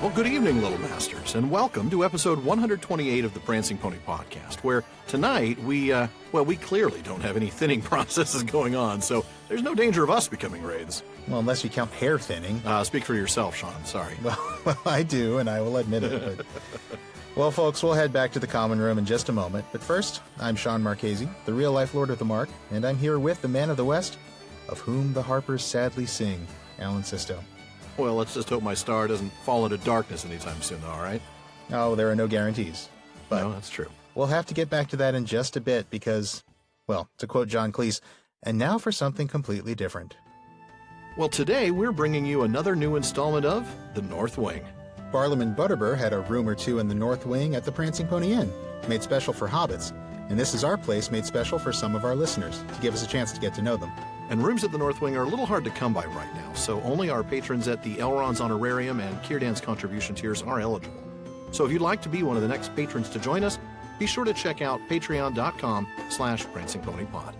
Well, good evening, Little Masters, and welcome to episode 128 of the Prancing Pony Podcast, where tonight we clearly don't have any thinning processes going on, so there's no danger of us becoming wraiths. Well, unless you count hair thinning. Speak for yourself, Sean. Sorry. Well, I do, and I will admit it. But... Well, folks, we'll head back to the common room in just a moment. But first, I'm Sean Marchese, the real-life Lord of the Mark, and I'm here with the man of the West, of whom the harpers sadly sing, Alan Sisto. Well, let's just hope my star doesn't fall into darkness anytime soon, all right? Oh, there are no guarantees. But no, that's true. We'll have to get back to that in just a bit because, well, to quote John Cleese, and now for something completely different. Well, today we're bringing you another new installment of The North Wing. Barlaam Butterbur had a room or two in the North Wing at the Prancing Pony Inn, made special for hobbits. And this is our place made special for some of our listeners, to give us a chance to get to know them. And rooms at the North Wing are a little hard to come by right now, so only our patrons at the Elrond's Honorarium and Círdan's contribution tiers are eligible. So if you'd like to be one of the next patrons to join us, be sure to check out patreon.com/prancingponypod.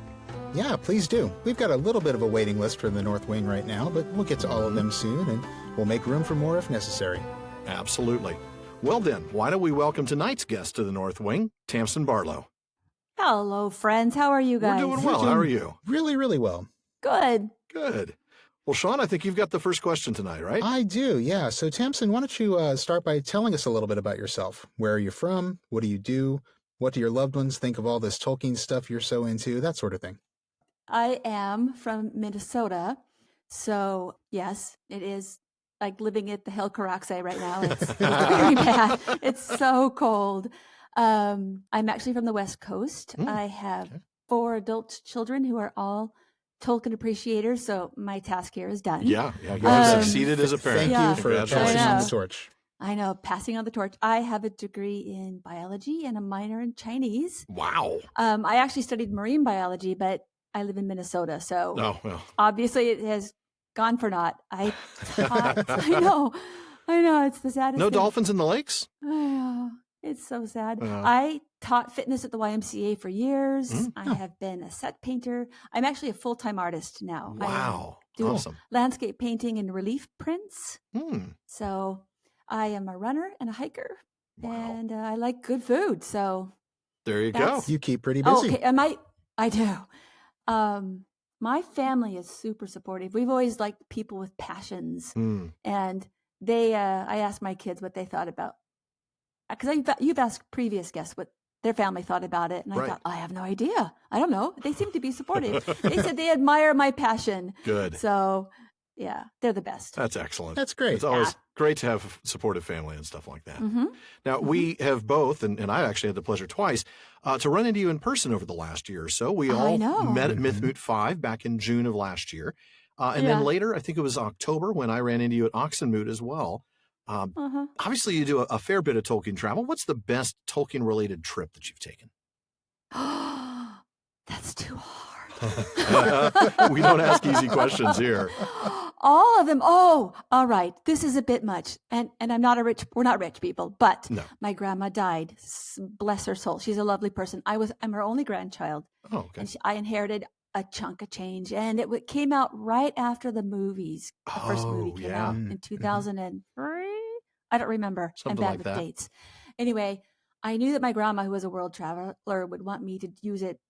Yeah, please do. We've got a little bit of a waiting list for the North Wing right now, but we'll get to all of them soon, and we'll make room for more if necessary. Absolutely. Well then, why don't we welcome tonight's guest to the North Wing, Tamsin Barlow. Hello, friends. How are you guys? We're doing well. How are you? Really, really well. Good. Good. Well, Sean, I think you've got the first question tonight, right? I do, yeah. So, Tamsin, why don't you start by telling us a little bit about yourself? Where are you from? What do you do? What do your loved ones think of all this Tolkien stuff you're so into? That sort of thing. I am from Minnesota. So, yes, it is like living at the Hill Karaxay right now. It's very bad. It's so cold. I'm actually from the West Coast. I have 4 adult children who are all Tolkien appreciators, so my task here is done. Yeah, you have succeeded as a parent. Thank you for passing on the torch. I know, passing on the torch. I have a degree in biology and a minor in Chinese. Wow. I actually studied marine biology, but I live in Minnesota, so obviously it has gone for naught. I know, it's the saddest No thing. dolphins in the lakes? I know. It's so sad. I taught fitness at the YMCA for years. I have been a set painter. I'm actually a full-time artist now. Wow. I do Awesome. landscape painting and relief prints. So I am a runner and a hiker. Wow. And I like good food. So there you go. You keep pretty busy. Okay. I do. My family is super supportive. We've always liked people with passions. And they, I asked my kids what they thought about, because you've asked previous guests what their family thought about it. And I thought, I have no idea. I don't know. They seem to be supportive. They said they admire my passion. Good. So, yeah, they're the best. That's excellent. That's great. It's always great to have a supportive family and stuff like that. Now, we have both, and I actually had the pleasure twice, to run into you in person over the last year or so. We all met at Mythmoot 5 back in June of last year. And then later, I think it was October, when I ran into you at Oxenmoot as well. Obviously, you do a fair bit of Tolkien travel. What's the best Tolkien-related trip that you've taken? That's too hard. We don't ask easy questions here. All of them. Oh, all right. This is a bit much. And we're not rich people, but my grandma died. Bless her soul. She's a lovely person. I'm her only grandchild. Oh, okay. And I inherited a chunk of change, and it came out right after the movies. The first movie came out in 2003. I don't remember. Something I'm bad like with dates. Anyway, I knew that my grandma, who was a world traveler, would want me to use it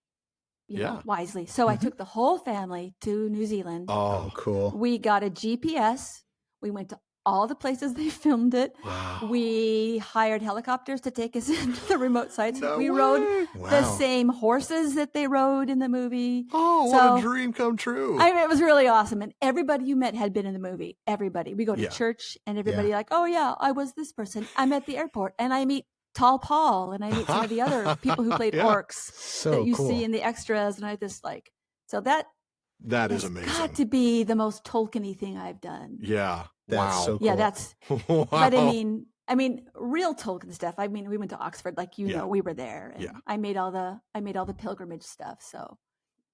wisely. So I took the whole family to New Zealand. Oh, cool. We got a GPS. We went to all the places they filmed it. Wow. We hired helicopters to take us into the remote sites. We way. rode the same horses that they rode in the movie. Oh, what a dream come true. I mean, it was really awesome. And everybody you met had been in the movie. Everybody. We go to church and everybody like, oh yeah, I was this person. I'm at the airport and I meet Tall Paul and I meet some of the other people who played orcs that you see in the extras. And I just so that is amazing. Got to be the most Tolkien-y thing I've done. Yeah. That's so cool. Yeah, that's. But I mean, real Tolkien stuff. I mean, we went to Oxford, we were there, and I made all the pilgrimage stuff. So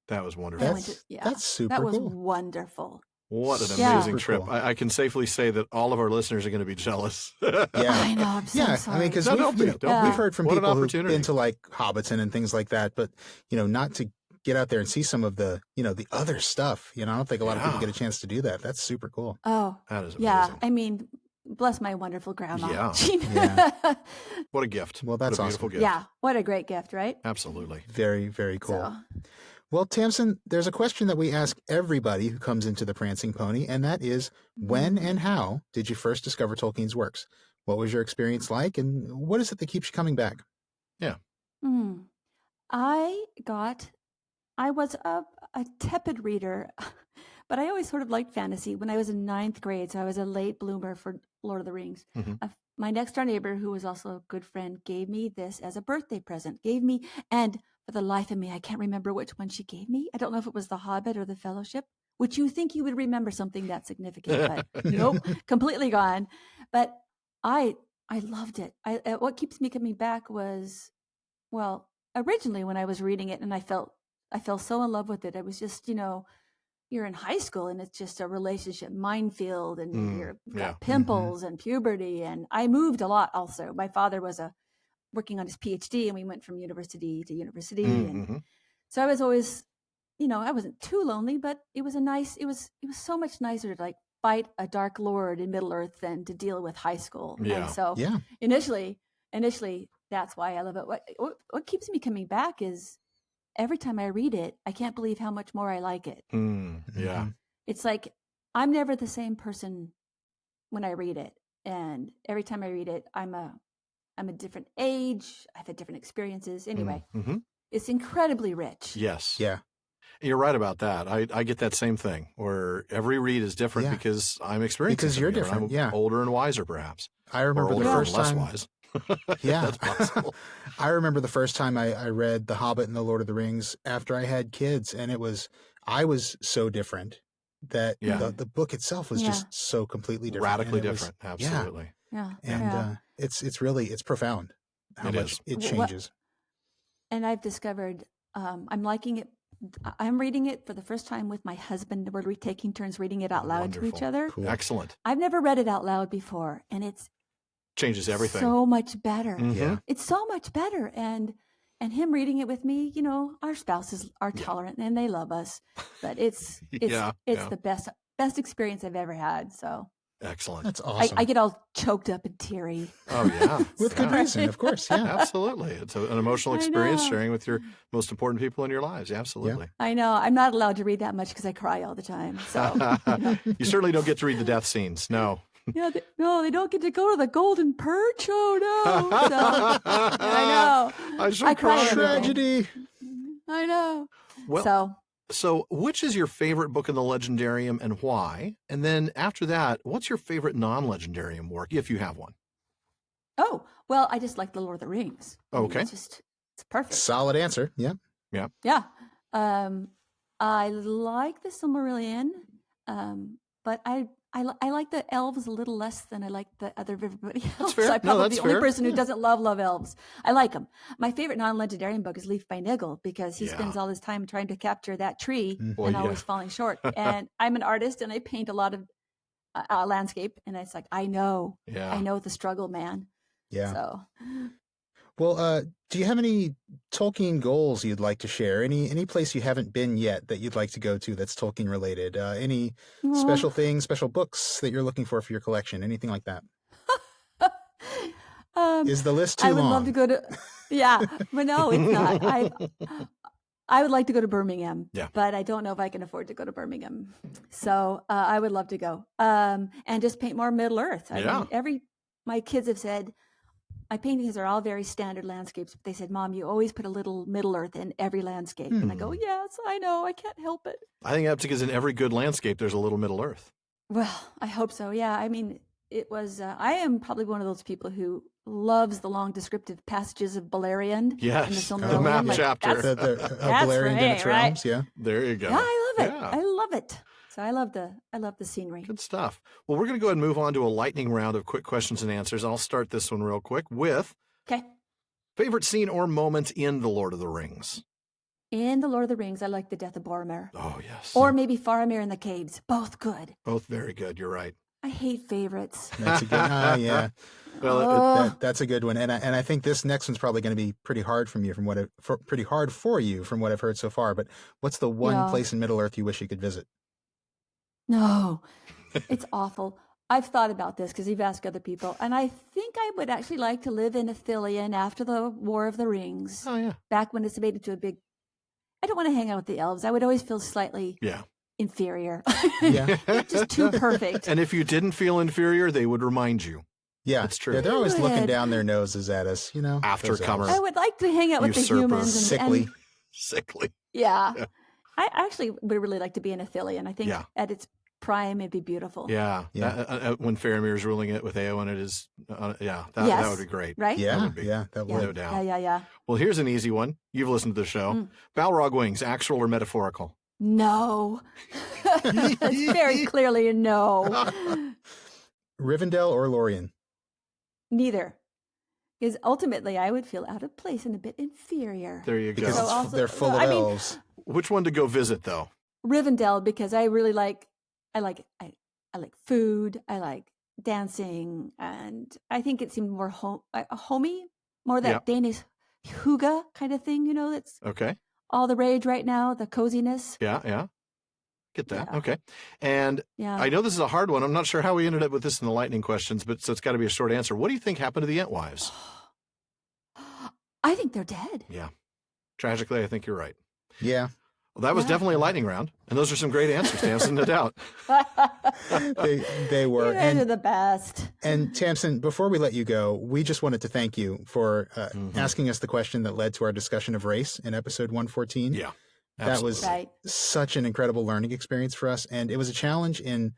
that was wonderful. That's super. That was cool. wonderful. What an amazing trip! Cool. I can safely say that all of our listeners are going to be jealous. I know. I'm so sorry. I mean, because we've heard from people who've been to Hobbiton and things like that, but not to get out there and see some of the, the other stuff. I don't think a lot of people get a chance to do that. That's super cool. Oh, that is amazing. Yeah. I mean, bless my wonderful grandma. Yeah. Yeah. What a gift. Well, that's what a beautiful awesome. gift. Yeah. What a great gift, right? Absolutely. Very, very cool. So, well, Tamsin, there's a question that we ask everybody who comes into the Prancing Pony, and that is, when and how did you first discover Tolkien's works? What was your experience like, and what is it that keeps you coming back? Yeah. I was a tepid reader, but I always sort of liked fantasy. When I was in 9th grade, so I was a late bloomer for Lord of the Rings. My next door neighbor, who was also a good friend, gave me this as a birthday present. And for the life of me, I can't remember which one she gave me. I don't know if it was The Hobbit or The Fellowship, which you think you would remember something that significant, but nope, completely gone. But I loved it. What keeps me coming back was, well, originally when I was reading it and I fell so in love with it. I was just, you're in high school and it's just a relationship minefield and you've got pimples and puberty. And I moved a lot also. My father was working on his PhD and we went from university to university. And so I was always, I wasn't too lonely, but it was so much nicer to like fight a dark lord in Middle Earth than to deal with high school. Yeah. And so initially, that's why I love it. What keeps me coming back is every time I read it, I can't believe how much more I like it. Yeah. It's like I'm never the same person when I read it. And every time I read it, I'm a different age. I've had different experiences. Anyway, it's incredibly rich. Yes. Yeah. You're right about that. I get that same thing where every read is different because I'm experiencing because you're different. I'm older and wiser, perhaps. I remember the first time. Less wise. Yeah, that's possible. I remember the first time I read The Hobbit and The Lord of the Rings after I had kids, and I was so different that the book itself was just so completely different, radically different. Absolutely. And it's profound how much it changes. And I've discovered I'm liking it. I'm reading it for the first time with my husband. We're taking turns reading it out loud to each other. Cool. Excellent. I've never read it out loud before, and it's changes everything. So much better. Yeah. It's so much better. And him reading it with me, our spouses are tolerant and they love us, but it's the best experience I've ever had. So excellent. That's awesome. I get all choked up and teary. Oh yeah. With good reason, of course. Yeah. Absolutely. It's an emotional experience sharing with your most important people in your lives. Absolutely. Yeah. I know. I'm not allowed to read that much because I cry all the time. So you certainly don't get to read the death scenes. No. Yeah, they don't get to go to the Golden Perch. Oh no! So, I know. I cried. Tragedy. I know. Well, so which is your favorite book in the Legendarium and why? And then after that, what's your favorite non-Legendarium work, if you have one? Oh well, I just like The Lord of the Rings. Okay, it's perfect. Solid answer. Yeah. Yeah. Yeah. I like the Silmarillion, but I like the elves a little less than I like the other everybody else. That's fair. I'm probably that's the only fair. person who doesn't love elves. I like them. My favorite non-Legendarian book is Leaf by Niggle because he spends all his time trying to capture that tree and always falling short. And I'm an artist and I paint a lot of landscape, and it's like I know the struggle, man. Yeah. So. Well, do you have any Tolkien goals you'd like to share? Any place you haven't been yet that you'd like to go to that's Tolkien related? Any special things, special books that you're looking for your collection? Anything like that? Is the list too long? I would love to go to. Yeah, but no, it's not. I would like to go to Birmingham, but I don't know if I can afford to go to Birmingham. So I would love to go and just paint more Middle Earth. I mean, my kids have said. My paintings are all very standard landscapes, but they said, Mom, you always put a little Middle Earth in every landscape. And I go, yes, I know. I can't help it. I think that's because in every good landscape, there's a little Middle Earth. Well, I hope so. Yeah. I mean, it was, I am probably one of those people who loves the long descriptive passages of Beleriand. Yes, the map chapter. Beleriand and its realms, yeah. There you go. Yeah, I love it. I love it. So I love the scenery. Good stuff. Well, we're going to go ahead and move on to a lightning round of quick questions and answers. I'll start this one real quick with favorite scene or moment in The Lord of the Rings. In The Lord of the Rings, I like the death of Boromir. Oh, yes. Or maybe Faramir in the caves. Both good. Both very good. You're right. I hate favorites. That's a good yeah. Well, that's a good one. And I think this next one's probably going to be pretty hard for you from what I've heard so far. But what's the one place in Middle Earth you wish you could visit? No, it's awful. I've thought about this because you've asked other people, and I think I would actually like to live in Ithilien after the War of the Rings. Oh, yeah. Back when it's made into a big... I don't want to hang out with the elves. I would always feel slightly inferior. Yeah. Just too perfect. And if you didn't feel inferior, they would remind you. Yeah, that's true. Yeah, they're always looking down their noses at us, you know. Aftercomers. I would like to hang out with the humans. Sickly. Sickly. Yeah. I actually would really like to be in Ithilien. I think at its prime, it'd be beautiful. Yeah. When Faramir's ruling it with Eowyn, it is, that would be great. Right? Yeah, that would be. That would. No doubt. Yeah. Well, here's an easy one. You've listened to the show. Balrog wings, actual or metaphorical? No. It's very clearly a no. Rivendell or Lorien? Neither. Because ultimately, I would feel out of place and a bit inferior. There you go. Because they're full of elves. Which one to go visit, though? Rivendell, because I really like food, I like dancing, and I think it seemed more homey, more that Danish hygge kind of thing, you know, that's all the rage right now, the coziness. Yeah. Get that. Yeah. Okay. And I know this is a hard one. I'm not sure how we ended up with this in the lightning questions, but so it's got to be a short answer. What do you think happened to the Entwives? I think they're dead. Yeah. Tragically, I think you're right. Yeah. Well, that was definitely a lightning round. And those are some great answers, Tamsin, no doubt. They were. You guys are the best. And Tamsin, before we let you go, we just wanted to thank you for asking us the question that led to our discussion of race in episode 114. Yeah. Absolutely. That was such an incredible learning experience for us. And it was a challenge in,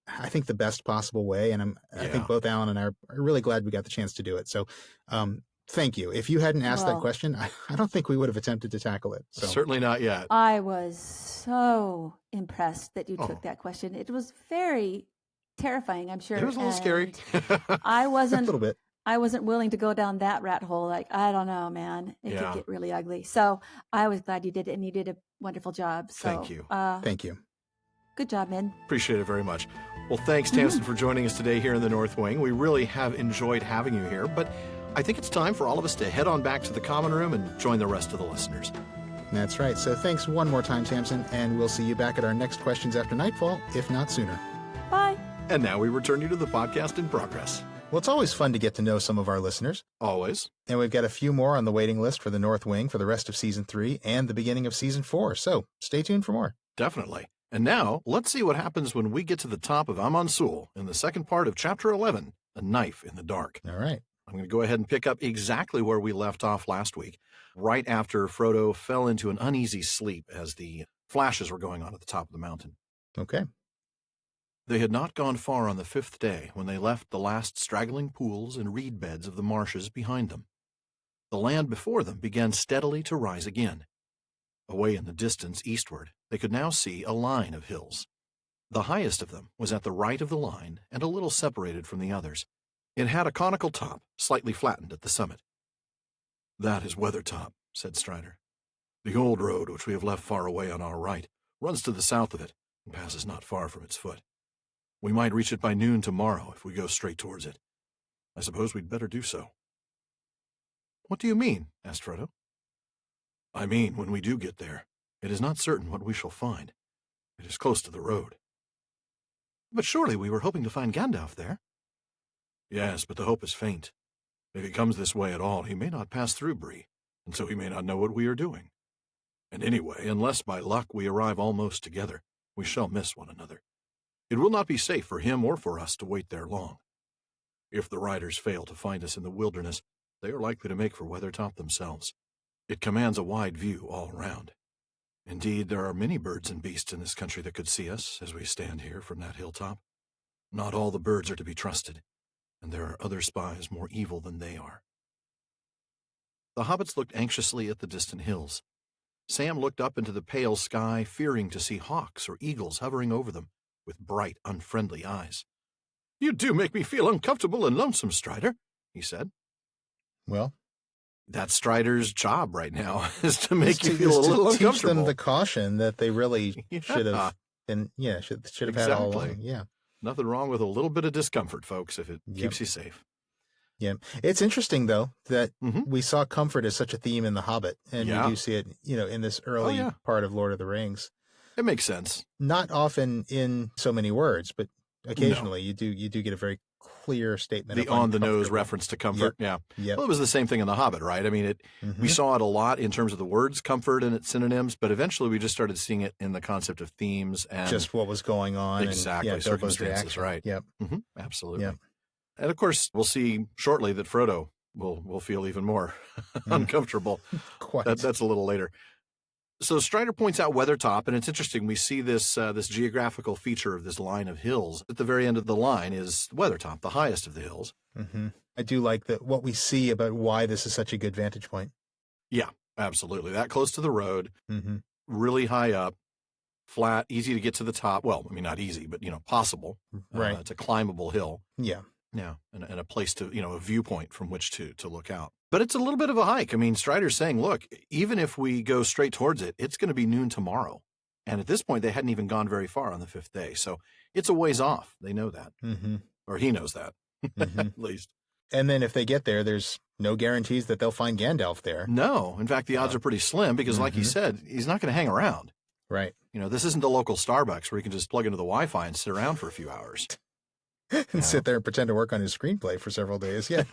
I think, the best possible way. And I think both Alan and I are really glad we got the chance to do it. So thank you. If you hadn't asked that question, I don't think we would have attempted to tackle it. So. Certainly not yet. I was so impressed that you took that question. It was very terrifying, I'm sure. It was a little scary. I wasn't. A little bit. I wasn't willing to go down that rat hole. Like, I don't know, man. It could get really ugly. So I was glad you did it, and you did a wonderful job. So, thank you. Thank you. Good job, Min. Appreciate it very much. Well, thanks, Tamsin, for joining us today here in the North Wing. We really have enjoyed having you here, but I think it's time for all of us to head on back to the common room and join the rest of the listeners. That's right. So thanks one more time, Tamsin, and we'll see you back at our next Questions After Nightfall, if not sooner. Bye. And now we return you to the podcast in progress. Well, it's always fun to get to know some of our listeners. Always. And we've got a few more on the waiting list for the North Wing for the rest of Season 3 and the beginning of Season 4. So stay tuned for more. Definitely. And now, let's see what happens when we get to the top of Amon Sul in the second part of Chapter 11, A Knife in the Dark. All right. I'm going to go ahead and pick up exactly where we left off last week, right after Frodo fell into an uneasy sleep as the flashes were going on at the top of the mountain. Okay. They had not gone far on the 5th day when they left the last straggling pools and reed beds of the marshes behind them. The land before them began steadily to rise again. Away in the distance eastward, they could now see a line of hills. The highest of them was at the right of the line and a little separated from the others. It had a conical top, slightly flattened at the summit. "That is Weathertop," said Strider. "The old road, which we have left far away on our right, runs to the south of it and passes not far from its foot. We might reach it by noon tomorrow if we go straight towards it. I suppose we'd better do so." "What do you mean?" asked Frodo. "I mean, when we do get there, it is not certain what we shall find. It is close to the road." "But surely we were hoping to find Gandalf there." "Yes, but the hope is faint. If he comes this way at all, he may not pass through Bree, and so he may not know what we are doing. And anyway, unless by luck we arrive almost together, we shall miss one another. It will not be safe for him or for us to wait there long. If the riders fail to find us in the wilderness, they are likely to make for Weathertop themselves. It commands a wide view all round. Indeed, there are many birds and beasts in this country that could see us as we stand here from that hilltop. Not all the birds are to be trusted, and there are other spies more evil than they are." The hobbits looked anxiously at the distant hills. Sam looked up into the pale sky, fearing to see hawks or eagles hovering over them with bright, unfriendly eyes. "You do make me feel uncomfortable and lonesome, Strider," he said. "Well, that's Strider's job right now, is to make you feel a little uncomfortable. Teach them the caution that they really should have been, should have had all along. Yeah. Nothing wrong with a little bit of discomfort, folks, if it keeps you safe. Yeah. It's interesting, though, that we saw comfort as such a theme in The Hobbit, and we do see it, in this early part of Lord of the Rings. It makes sense. Not often in so many words, but occasionally you do get a very clear statement. The on-the-nose reference to comfort. Yep. Yeah. Well, it was the same thing in The Hobbit, right? I mean, we saw it a lot in terms of the words comfort and its synonyms, but eventually we just started seeing it in the concept of themes and just what was going on. Exactly. And, circumstances, right. Yep. Absolutely. Yep. And of course, we'll see shortly that Frodo will feel even more uncomfortable. Quite. That's a little later. So Strider points out Weathertop, and it's interesting. We see this geographical feature of this line of hills. At the very end of the line is Weathertop, the highest of the hills. I do like what we see about why this is such a good vantage point. Yeah, absolutely. That close to the road, really high up, flat, easy to get to the top. Well, I mean, not easy, but, possible. Right. It's a climbable hill. Yeah. Yeah, and a place to, a viewpoint from which to look out. But it's a little bit of a hike. I mean, Strider's saying, look, even if we go straight towards it, it's going to be noon tomorrow. And at this point, they hadn't even gone very far on the 5th day. So it's a ways off. They know that. Or he knows that, at least. And then if they get there, there's no guarantees that they'll find Gandalf there. No. In fact, the odds are pretty slim because, like he said, he's not going to hang around. Right. This isn't the local Starbucks where you can just plug into the Wi-Fi and sit around for a few hours. And sit there and pretend to work on his screenplay for several days. Yeah.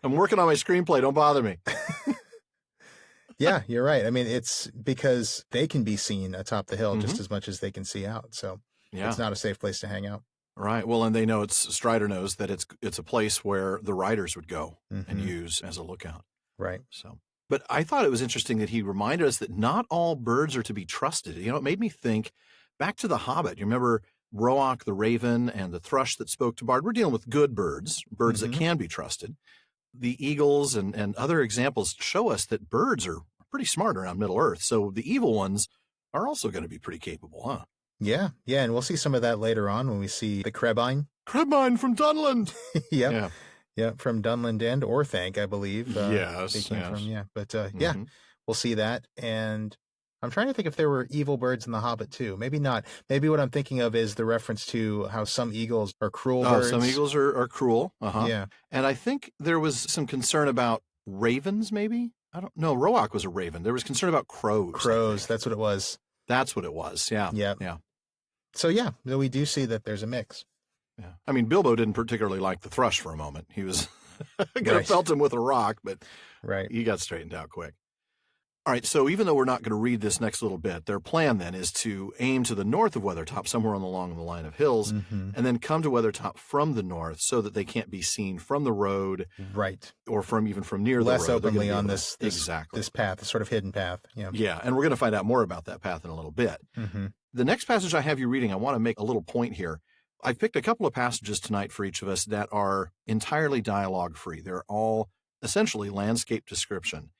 I'm working on my screenplay. Don't bother me. Yeah, you're right. I mean, it's because they can be seen atop the hill just as much as they can see out. So it's not a safe place to hang out. Right. Well, and they know Strider knows that it's a place where the riders would go and use as a lookout. Right. So, but I thought it was interesting that he reminded us that not all birds are to be trusted. It made me think back to The Hobbit. You remember Roach the raven and the thrush that spoke to Bard? We're dealing with good birds that can be trusted. The eagles and other examples show us that birds are pretty smart around Middle-earth. So the evil ones are also going to be pretty capable, huh? Yeah. Yeah. And we'll see some of that later on when we see the Crebine. Crebine from Dunland. Yep. Yeah. From Dunland and Orthanc, I believe. Yes. They came from, yeah. But yeah, we'll see that. And I'm trying to think if there were evil birds in The Hobbit too. Maybe not. Maybe what I'm thinking of is the reference to how some eagles are cruel birds. Some eagles are cruel. Yeah. And I think there was some concern about ravens, maybe? I don't know. Roach was a raven. There was concern about crows. Crows. That's what it was. That's what it was. Yeah. Yeah. So yeah, we do see that there's a mix. Yeah. I mean, Bilbo didn't particularly like the thrush for a moment. He was going to pelt him with a rock, but he got straightened out quick. All right, so even though we're not going to read this next little bit, their plan then is to aim to the north of Weathertop, somewhere along the line of hills, and then come to Weathertop from the north so that they can't be seen from the road. Right. Or even from near the road. Less openly on this path, this sort of hidden path. Yeah. Yeah, and we're going to find out more about that path in a little bit. The next passage I have you reading, I want to make a little point here. I've picked a couple of passages tonight for each of us that are entirely dialogue-free. They're all essentially landscape description.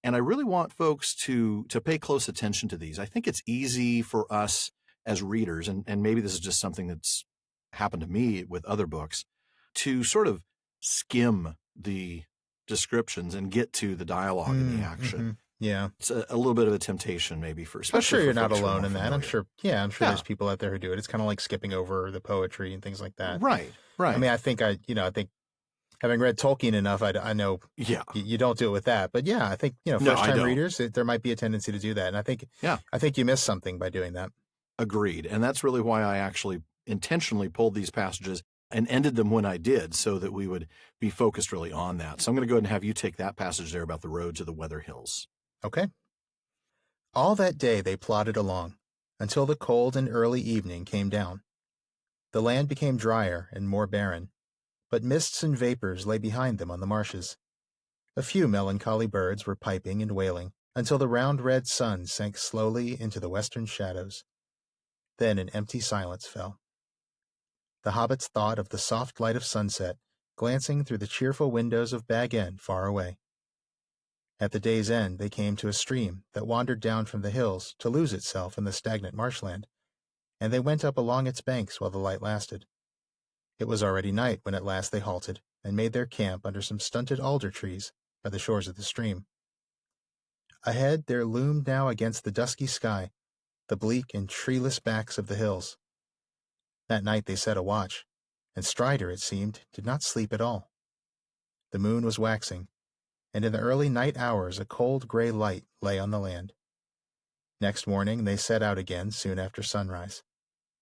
And I really want folks to pay close attention to these. I think it's easy for us as readers, and maybe this is just something that's happened to me with other books, to sort of skim the descriptions and get to the dialogue and the action. Yeah. It's a little bit of a temptation maybe for especially I'm sure you're not alone in that. Familiar. I'm sure there's people out there who do it. It's kind of like skipping over the poetry and things like that. Right. I mean, I think having read Tolkien enough, I know you don't do it with that. But yeah, I think, first-time readers, there might be a tendency to do that. And I think you miss something by doing that. Agreed. And that's really why I actually intentionally pulled these passages and ended them when I did so that we would be focused really on that. So I'm going to go ahead and have you take that passage there about the road to the Weather Hills. Okay. All that day they plodded along, until the cold and early evening came down. The land became drier and more barren, but mists and vapors lay behind them on the marshes. A few melancholy birds were piping and wailing, until the round red sun sank slowly into the western shadows. Then an empty silence fell. The hobbits thought of the soft light of sunset glancing through the cheerful windows of Bag End far away. At the day's end they came to a stream that wandered down from the hills to lose itself in the stagnant marshland, and they went up along its banks while the light lasted. It was already night when at last they halted and made their camp under some stunted alder trees by the shores of the stream. Ahead there loomed now against the dusky sky the bleak and treeless backs of the hills. That night they set a watch, and Strider, it seemed, did not sleep at all. The moon was waxing, and in the early night hours a cold gray light lay on the land. Next morning they set out again soon after sunrise.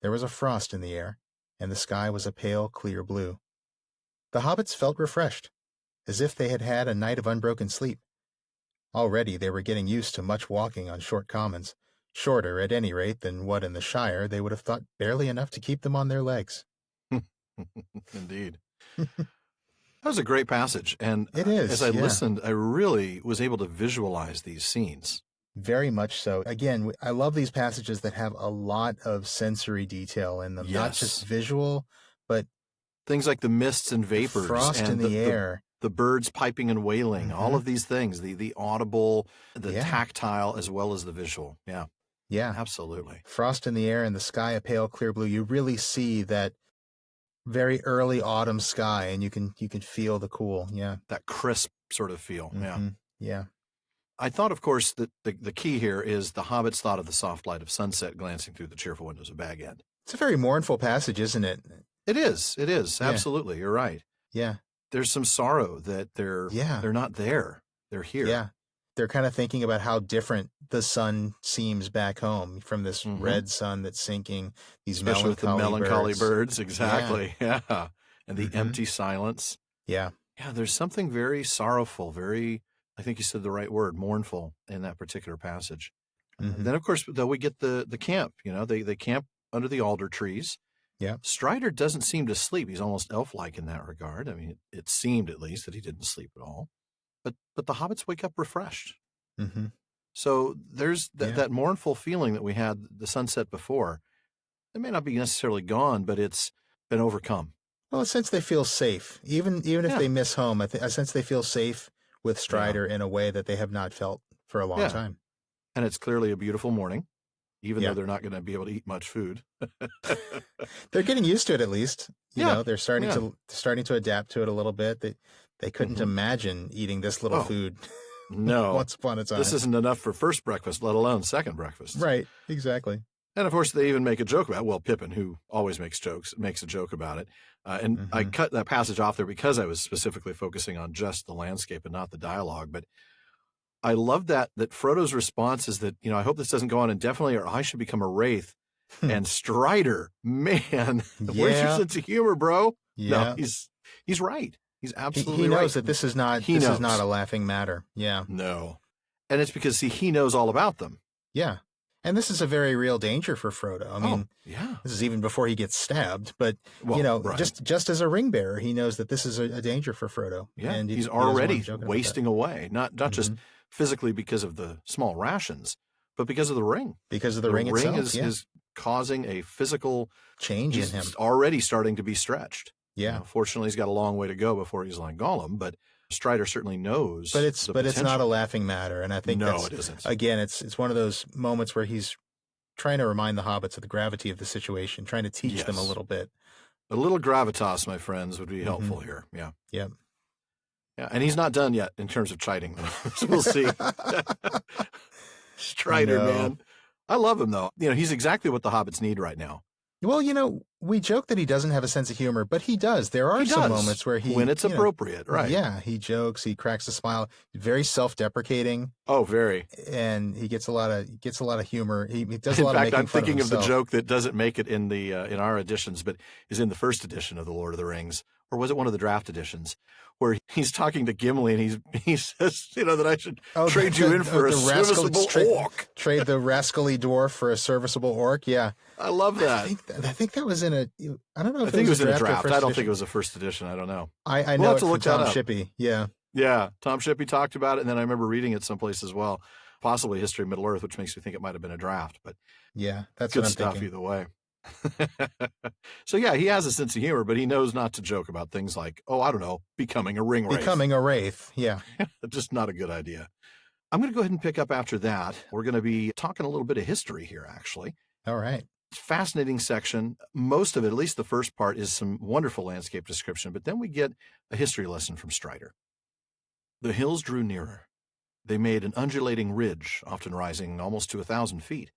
There was a frost in the air, and the sky was a pale, clear blue. The hobbits felt refreshed, as if they had had a night of unbroken sleep. Already they were getting used to much walking on short commons, shorter, at any rate, than what in the Shire they would have thought barely enough to keep them on their legs. Indeed. That was a great passage, and it is, as I listened, I really was able to visualize these scenes. Very much so. Again, I love these passages that have a lot of sensory detail in them, not just visual, but things like the mists and vapors, frost and in the air, the birds piping and wailing, all of these things, the audible, the tactile, as well as the visual. Yeah. Yeah. Absolutely. Frost in the air and the sky a pale, clear blue. You really see that very early autumn sky, and you can feel the cool. Yeah. That crisp sort of feel. Yeah. Yeah. I thought, of course, that the key here is the hobbits thought of the soft light of sunset glancing through the cheerful windows of Bag End. It's a very mournful passage, isn't it? It is. It is. Yeah. Absolutely. You're right. Yeah. There's some sorrow that they're not there. They're here. Yeah. They're kind of thinking about how different the sun seems back home from this red sun that's sinking, these melancholy birds. Exactly. Yeah. And the empty silence. Yeah. Yeah. There's something very sorrowful, very, I think you said the right word, mournful in that particular passage. Then, of course, though, we get the camp. They camp under the alder trees. Yeah. Strider doesn't seem to sleep. He's almost elf-like in that regard. I mean, it seemed at least that he didn't sleep at all. But the hobbits wake up refreshed. So there's that mournful feeling that we had the sunset before. It may not be necessarily gone, but it's been overcome. Well, since they feel safe, even if they miss home, I sense they feel safe with Strider in a way that they have not felt for a long time. And it's clearly a beautiful morning, even though they're not going to be able to eat much food. They're getting used to it, at least. You know, they're starting to adapt to it a little bit. They couldn't imagine eating this little food. No. Once upon a time. This isn't enough for first breakfast, let alone second breakfast. Right, exactly. And of course, they even make a joke about it. Well, Pippin, who always makes a joke about it. And I cut that passage off there because I was specifically focusing on just the landscape and not the dialogue. But I love that Frodo's response is that, I hope this doesn't go on indefinitely or I should become a wraith. And Strider, man, where's your sense of humor, bro? Yeah. No, he's right. He's absolutely right. He knows right. that this is not a laughing matter. Yeah. No. And it's because, he knows all about them. Yeah. And this is a very real danger for Frodo. I mean, this is even before he gets stabbed. But, just as a ring bearer, he knows that this is a danger for Frodo. Yeah, and he's already wasting away, not just physically because of the small rations, but because of the ring. Because of the ring itself, is causing a physical change in him. He's already starting to be stretched. Yeah. Fortunately, he's got a long way to go before he's like Gollum, but Strider certainly knows. But it's not a laughing matter, and I think it isn't. Again, it's one of those moments where he's trying to remind the hobbits of the gravity of the situation, trying to teach them a little bit. A little gravitas, my friends, would be helpful here. Yeah. Yep. Yeah, and he's not done yet in terms of chiding them. So we'll see. Strider, man. I love him, though. He's exactly what the hobbits need right now. Well, we joke that he doesn't have a sense of humor, but he does. There are some moments where when it's appropriate, right? Yeah, he jokes, he cracks a smile, very self-deprecating. Oh, very. And he gets a lot of humor. He does a lot of making fun of himself. In fact, I'm thinking of the joke that doesn't make it in the in our editions, but is in the first edition of The Lord of the Rings, or was it one of the draft editions, where he's talking to Gimli and he says, that I should trade you in for a serviceable orc. Trade the rascally dwarf for a serviceable orc. Yeah. I love that. I think that was in a, I don't know if it was in a draft. I don't think it was a first edition. I don't know. I know it from Tom Shippey. Yeah. Yeah. Tom Shippey talked about it. And then I remember reading it someplace as well, possibly History of Middle Earth, which makes me think it might've been a draft, but yeah, that's good what I'm stuff thinking. Either way. So yeah, he has a sense of humor, but he knows not to joke about things like, I don't know, becoming a ring wraith. Becoming a wraith. Yeah. Just not a good idea. I'm going to go ahead and pick up after that. We're going to be talking a little bit of history here, actually. All right. Fascinating section. Most of it, at least the first part, is some wonderful landscape description, but then we get a history lesson from Strider. The hills drew nearer. They made an undulating ridge, often rising almost to 1,000 feet,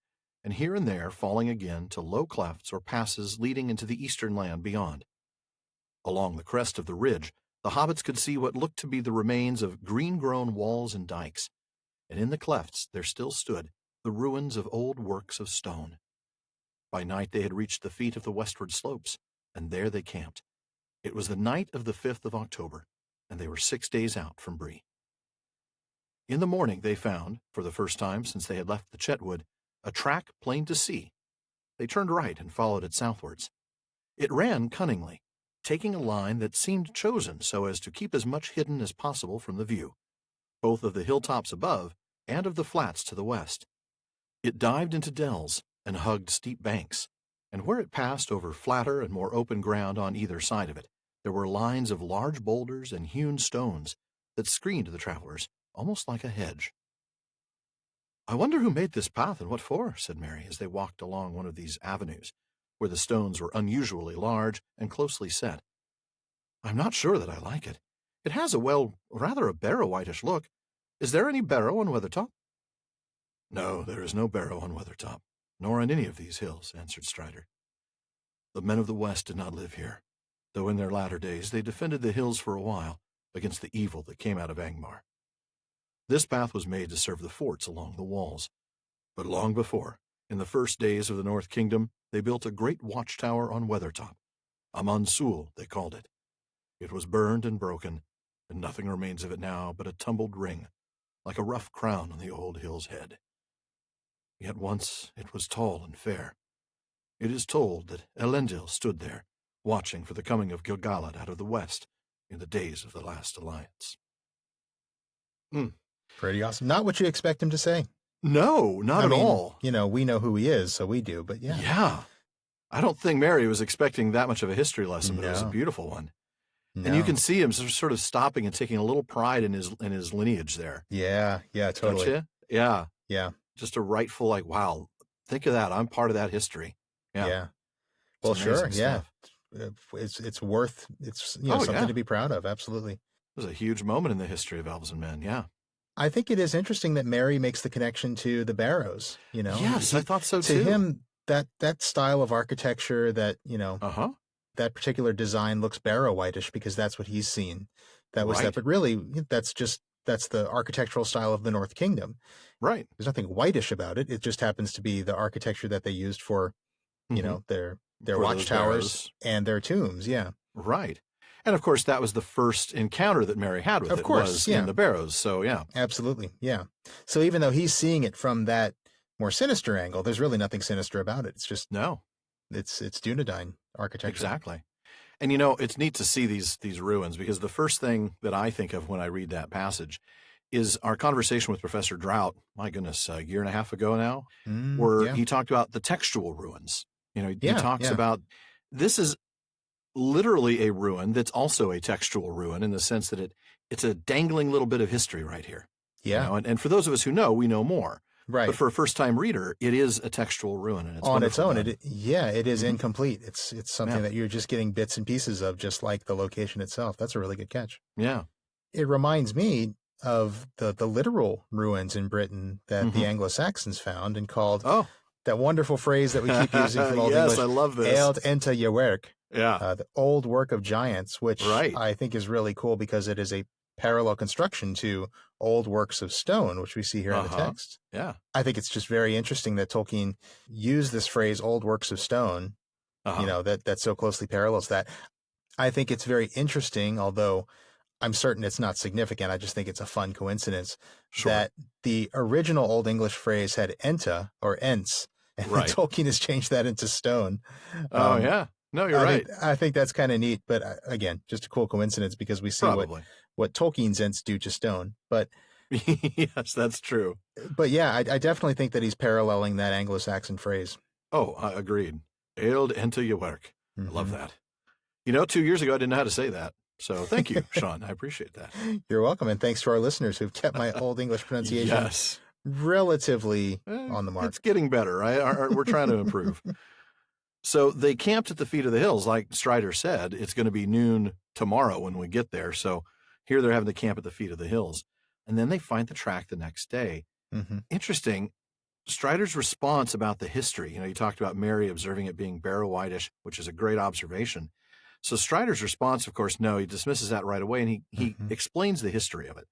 and here and there falling again to low clefts or passes leading into the eastern land beyond. Along the crest of the ridge, the hobbits could see what looked to be the remains of green-grown walls and dikes, and in the clefts there still stood the ruins of old works of stone. By night they had reached the feet of the westward slopes, and there they camped. It was the night of the 5th of October, and they were 6 days out from Bree. In the morning they found, for the first time since they had left the Chetwood, a track plain to see. They turned right and followed it southwards. It ran cunningly, taking a line that seemed chosen so as to keep as much hidden as possible from the view, both of the hilltops above and of the flats to the west. It dived into dells and hugged steep banks, and where it passed over flatter and more open ground on either side of it, there were lines of large boulders and hewn stones that screened the travelers, almost like a hedge. "I wonder who made this path and what for," said Mary, as they walked along one of these avenues, where the stones were unusually large and closely set. "I'm not sure that I like it. It has rather a barrow-whitish look. Is there any barrow on Weathertop?" "No, there is no barrow on Weathertop, nor on any of these hills," answered Strider. "The men of the West did not live here, though in their latter days they defended the hills for a while against the evil that came out of Angmar. This path was made to serve the forts along the walls. But long before, in the first days of the North Kingdom, they built a great watchtower on Weathertop. Scull, they called it. It was burned and broken, and nothing remains of it now but a tumbled ring, like a rough crown on the old hill's head. Yet once it was tall and fair. It is told that Eärendil stood there, watching for the coming of Gil-galad out of the west in the days of the last alliance." Pretty awesome. Not what you expect him to say. No, not at all. We know who he is, so we do, but yeah. Yeah. I don't think Mary was expecting that much of a history lesson, but it was a beautiful one. No. And you can see him sort of stopping and taking a little pride in his lineage there. Yeah, totally. Don't you? Yeah. Yeah. Just a rightful, wow, think of that. I'm part of that history. Yeah. Well, sure. Yeah. It's worth, something to be proud of. Absolutely. It was a huge moment in the history of Elves and Men. Yeah. I think it is interesting that Mary makes the connection to the barrows, Yes, I thought so too. To him, that style of architecture, that, that particular design looks barrow whitish because that's what he's seen. That was that. But really, that's the architectural style of the North Kingdom. Right. There's nothing whitish about it. It just happens to be the architecture that they used for, their watchtowers and their tombs. Yeah. Right. And, of course, that was the first encounter that Mary had with it, was in the barrows. So, yeah. Absolutely, yeah. So even though he's seeing it from that more sinister angle, there's really nothing sinister about it. It's just... No. It's Dunedain architecture. Exactly. And, it's neat to see these ruins, because the first thing that I think of when I read that passage is our conversation with Professor Drought, my goodness, a year and a half ago now, where he talked about the textual ruins. He talks about... This is literally a ruin that's also a textual ruin, in the sense that it's a dangling little bit of history right here. Yeah. And for those of us who know, we know more. Right. But for a first-time reader, it is a textual ruin, and it's on its own. It is incomplete. It's something that you're just getting bits and pieces of, just like the location itself. That's a really good catch. Yeah. It reminds me of the literal ruins in Britain that the Anglo-Saxons found and called that wonderful phrase that we keep using from Old English. Yes, I love this. Eärendil J.R.R. Yeah. The old work of giants, which I think is really cool because it is a parallel construction to old works of stone, which we see here in the text. Yeah. I think it's just very interesting that Tolkien used this phrase, old works of stone, that so closely parallels that. I think it's very interesting, although I'm certain it's not significant. I just think it's a fun coincidence that the original Old English phrase had enta or ents, and Tolkien has changed that into stone. No, you're right. I think that's kind of neat, but again, just a cool coincidence because we see what Tolkien's ents do to stone. But yes, that's true. But yeah, I definitely think that he's paralleling that Anglo-Saxon phrase. Oh, agreed. Eärendil J.R.R. I love that. 2 years ago, I didn't know how to say that. So thank you, Sean. I appreciate that. You're welcome. And thanks to our listeners who've kept my Old English pronunciation relatively on the mark. It's getting better. We're trying to improve. So they camped at the feet of the hills. Like Strider said, it's going to be noon tomorrow when we get there. So here they're having to camp at the feet of the hills. And then they find the track the next day. Interesting. Strider's response about the history. You talked about Mary observing it being barrow whitish, which is a great observation. So Strider's response, of course, no, he dismisses that right away, and he explains the history of it.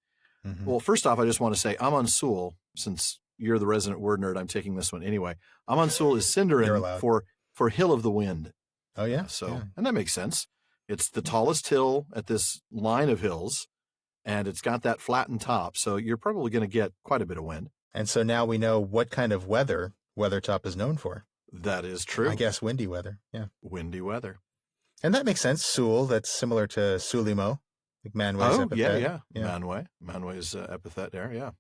Well, first off, I just want to say Scull, since you're the resident word nerd, I'm taking this one anyway. Amon Sul is Sindarin for Hill of the Wind. Oh, yeah? And that makes sense. It's the tallest hill at this line of hills, and it's got that flattened top, so you're probably going to get quite a bit of wind. And so now we know what kind of weather Weathertop is known for. That is true. I guess windy weather, yeah. Windy weather. And that makes sense. Sul, that's similar to Sulimo, like Manway's epithet. Yeah. Manway's epithet there, yeah.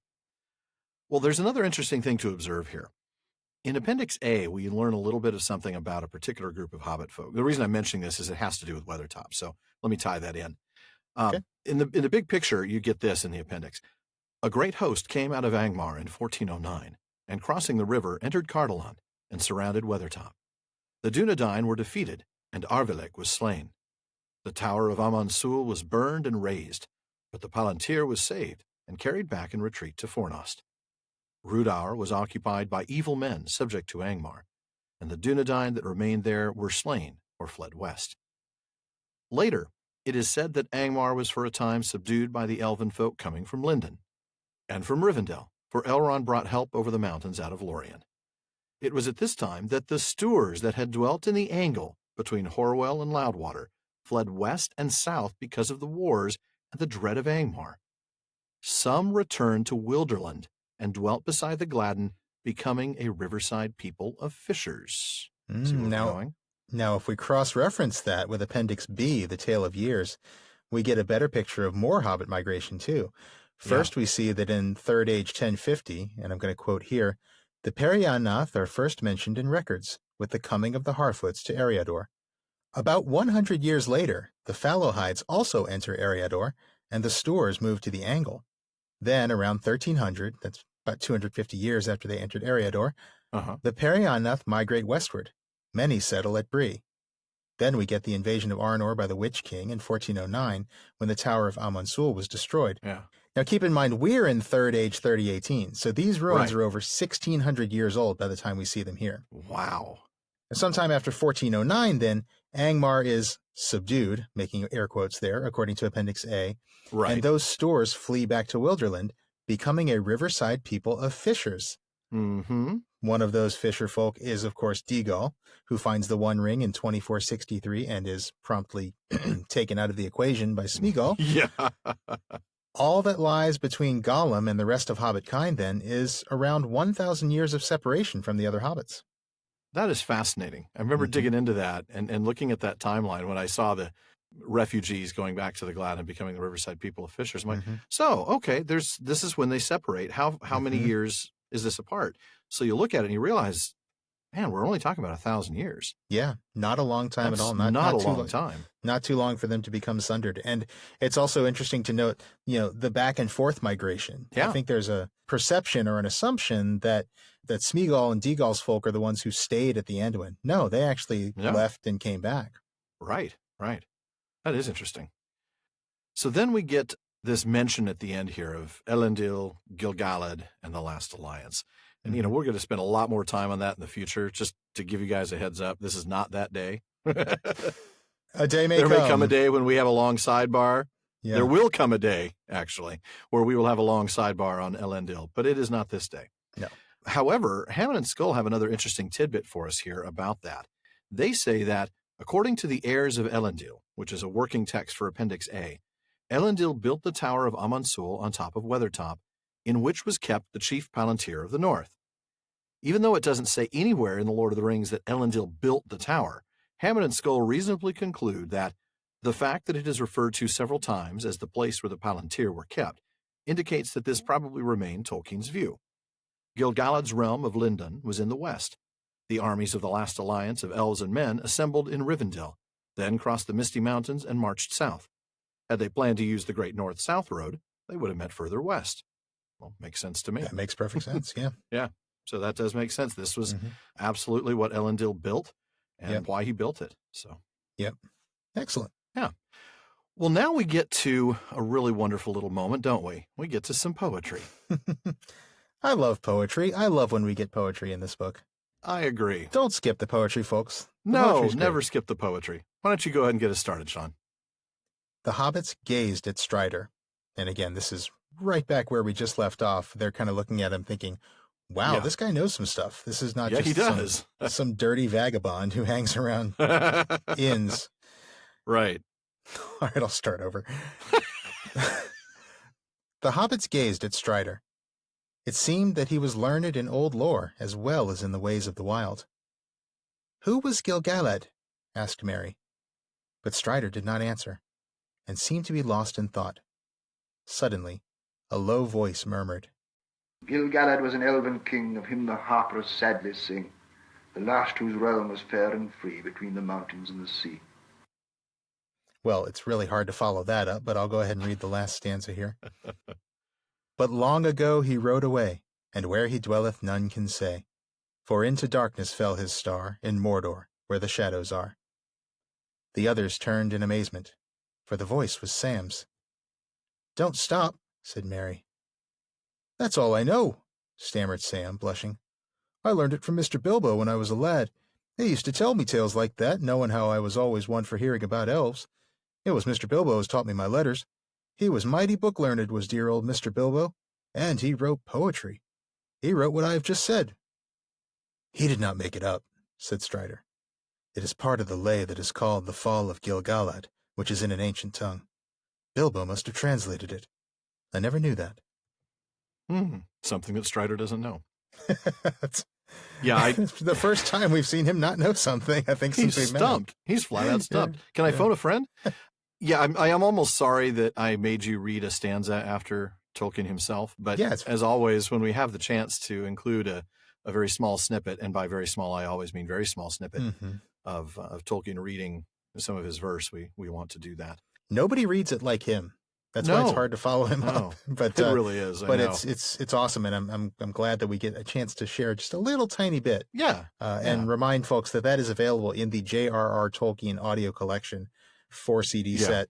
Well, there's another interesting thing to observe here. In Appendix A, we learn a little bit of something about a particular group of hobbit folk. The reason I'm mentioning this is it has to do with Weathertop, so let me tie that in. Okay. In the big picture, you get this in the appendix. A great host came out of Angmar in 1409, and crossing the river, entered Cardolan and surrounded Weathertop. The Dunedain were defeated, and Arvelec was slain. The tower of Amon Sul was burned and razed, but the Palantir was saved and carried back in retreat to Fornost. Rhudaur was occupied by evil men subject to Angmar, and the Dunedain that remained there were slain or fled west. Later, it is said that Angmar was for a time subdued by the elven folk coming from Lindon, and from Rivendell, for Elrond brought help over the mountains out of Lorien. It was at this time that the Stewars that had dwelt in the angle between Horwell and Loudwater fled west and south because of the wars and the dread of Angmar. Some returned to Wilderland and dwelt beside the Gladden, becoming a riverside people of fishers. Now, if we cross-reference that with Appendix B, the Tale of Years, we get a better picture of more Hobbit migration, too. First, we see that in Third Age 1050, and I'm going to quote here, the Perianath are first mentioned in records, with the coming of the Harfoots to Eriador. About 100 years later, the Fallowhides also enter Eriador, and the Stewars move to the Angle. Then, around 1300, that's about 250 years after they entered Eriador, the Perianath migrate westward. Many settle at Bree. Then we get the invasion of Arnor by the Witch King in 1409, when the Tower of Amon Sul was destroyed. Yeah. Now keep in mind, we're in Third Age 3018, so these ruins are over 1,600 years old by the time we see them here. Wow. And sometime after 1409, then, Angmar is subdued, making air quotes there, according to Appendix A, and those Stewars flee back to Wilderland, becoming a riverside people of fishers. Mm-hmm. One of those fisher folk is, of course, Deagle, who finds the One Ring in 2463 and is promptly taken out of the equation by Smeagol. Yeah. All that lies between Gollum and the rest of Hobbit kind, then, is around 1,000 years of separation from the other hobbits. That is fascinating. I remember digging into that and looking at that timeline when I saw the refugees going back to the Glad and becoming the riverside people of fishers. I'm like, so, okay, this is when they separate. How many years is this apart? So you look at it and you realize, man, we're only talking about 1,000 years. Yeah, not a long time at all. Not a long time. Not too long for them to become sundered. And it's also interesting to note, the back and forth migration. Yeah. I think there's a perception or an assumption that Smeagol and Deagle's folk are the ones who stayed at the Anduin. No, they actually left and came back. Right. That is interesting. So then we get this mention at the end here of Eärendil, Gil-galad, and the Last Alliance. And, we're going to spend a lot more time on that in the future. Just to give you guys a heads up, this is not that day. A day may come. There may come a day when we have a long sidebar. Yeah. There will come a day, actually, where we will have a long sidebar on Eärendil, but it is not this day. No. However, Hammond and Scull have another interesting tidbit for us here about that. They say that, according to the heirs of Eärendil, which is a working text for Appendix A, Eärendil built the Tower of Amon Sul on top of Weathertop, in which was kept the chief Palantir of the North. Even though it doesn't say anywhere in The Lord of the Rings that Eärendil built the tower, Hammond and Scull reasonably conclude that the fact that it is referred to several times as the place where the Palantir were kept indicates that this probably remained Tolkien's view. Gil-galad's realm of Lindon was in the west. The armies of the Last Alliance of elves and men assembled in Rivendell, then crossed the Misty Mountains and marched south. Had they planned to use the Great North-South Road, they would have met further west. Well, makes sense to me. That makes perfect sense, yeah. Yeah, so that does make sense. This was absolutely what Eärendil built and why he built it. So, yep. Excellent. Yeah. Well, now we get to a really wonderful little moment, don't we? We get to some poetry. I love poetry. I love when we get poetry in this book. I agree. Don't skip the poetry, folks. No, never skip the poetry. Why don't you go ahead and get us started, Sean? The hobbits gazed at Strider. And again, this is right back where we just left off. They're kind of looking at him thinking, Wow, this guy knows some stuff. This is not just he does. some dirty vagabond who hangs around inns. Right. All right, I'll start over. The hobbits gazed at Strider. It seemed that he was learned in old lore as well as in the ways of the wild. "Who was Gil-galad?" asked Merry. But Strider did not answer, and seemed to be lost in thought. Suddenly, a low voice murmured, "Gil-galad was an elven king, of him the harpers sadly sing, the last whose realm was fair and free between the mountains and the sea." Well, it's really hard to follow that up, but I'll go ahead and read the last stanza here. "But long ago he rode away, and where he dwelleth none can say. For into darkness fell his star, in Mordor, where the shadows are." The others turned in amazement, for the voice was Sam's. "Don't stop," said Merry. "That's all I know," stammered Sam, blushing. "I learned it from Mr. Bilbo when I was a lad. He used to tell me tales like that, knowing how I was always one for hearing about elves. It was Mr. Bilbo who taught me my letters. He was mighty book-learned, was dear old Mr. Bilbo, and he wrote poetry. He wrote what I have just said." "He did not make it up," said Strider. "It is part of the lay that is called the Fall of Gil-galad, which is in an ancient tongue. Bilbo must have translated it. I never knew that." Something that Strider doesn't know. The first time we've seen him not know something, I think, since he's we stumped. He's flat out stumped. Can I phone a friend? Yeah, I am almost sorry that I made you read a stanza after Tolkien himself. But as always, when we have the chance to include a very small snippet, and by very small, I always mean very small snippet of Tolkien reading some of his verse, we want to do that. Nobody reads it like him. That's why it's hard to follow him up. But it really is. But it's awesome, and I'm glad that we get a chance to share just a little tiny bit. And remind folks that is available in the J.R.R. Tolkien audio collection 4 CD set.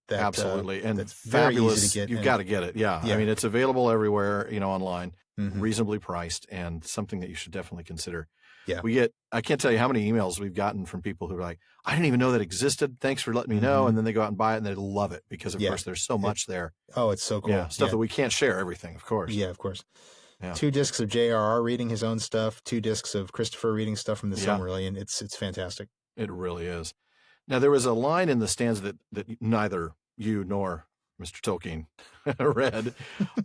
That, absolutely, and that's very fabulous. easy to get. You've got to get it. Yeah, I mean, it's available everywhere, online, reasonably priced, and something that you should definitely consider. Yeah, I can't tell you how many emails we've gotten from people who are like, "I didn't even know that existed. Thanks for letting me know." And then they go out and buy it, and they love it because, of course, there's so much there. Oh, it's so cool. Yeah, stuff that we can't share everything, of course. Yeah, of course. Yeah. 2 discs of J.R.R. reading his own stuff, 2 discs of Christopher reading stuff from the Silmarillion. It's fantastic. It really is. Now, there was a line in the stanza that neither you nor Mr. Tolkien read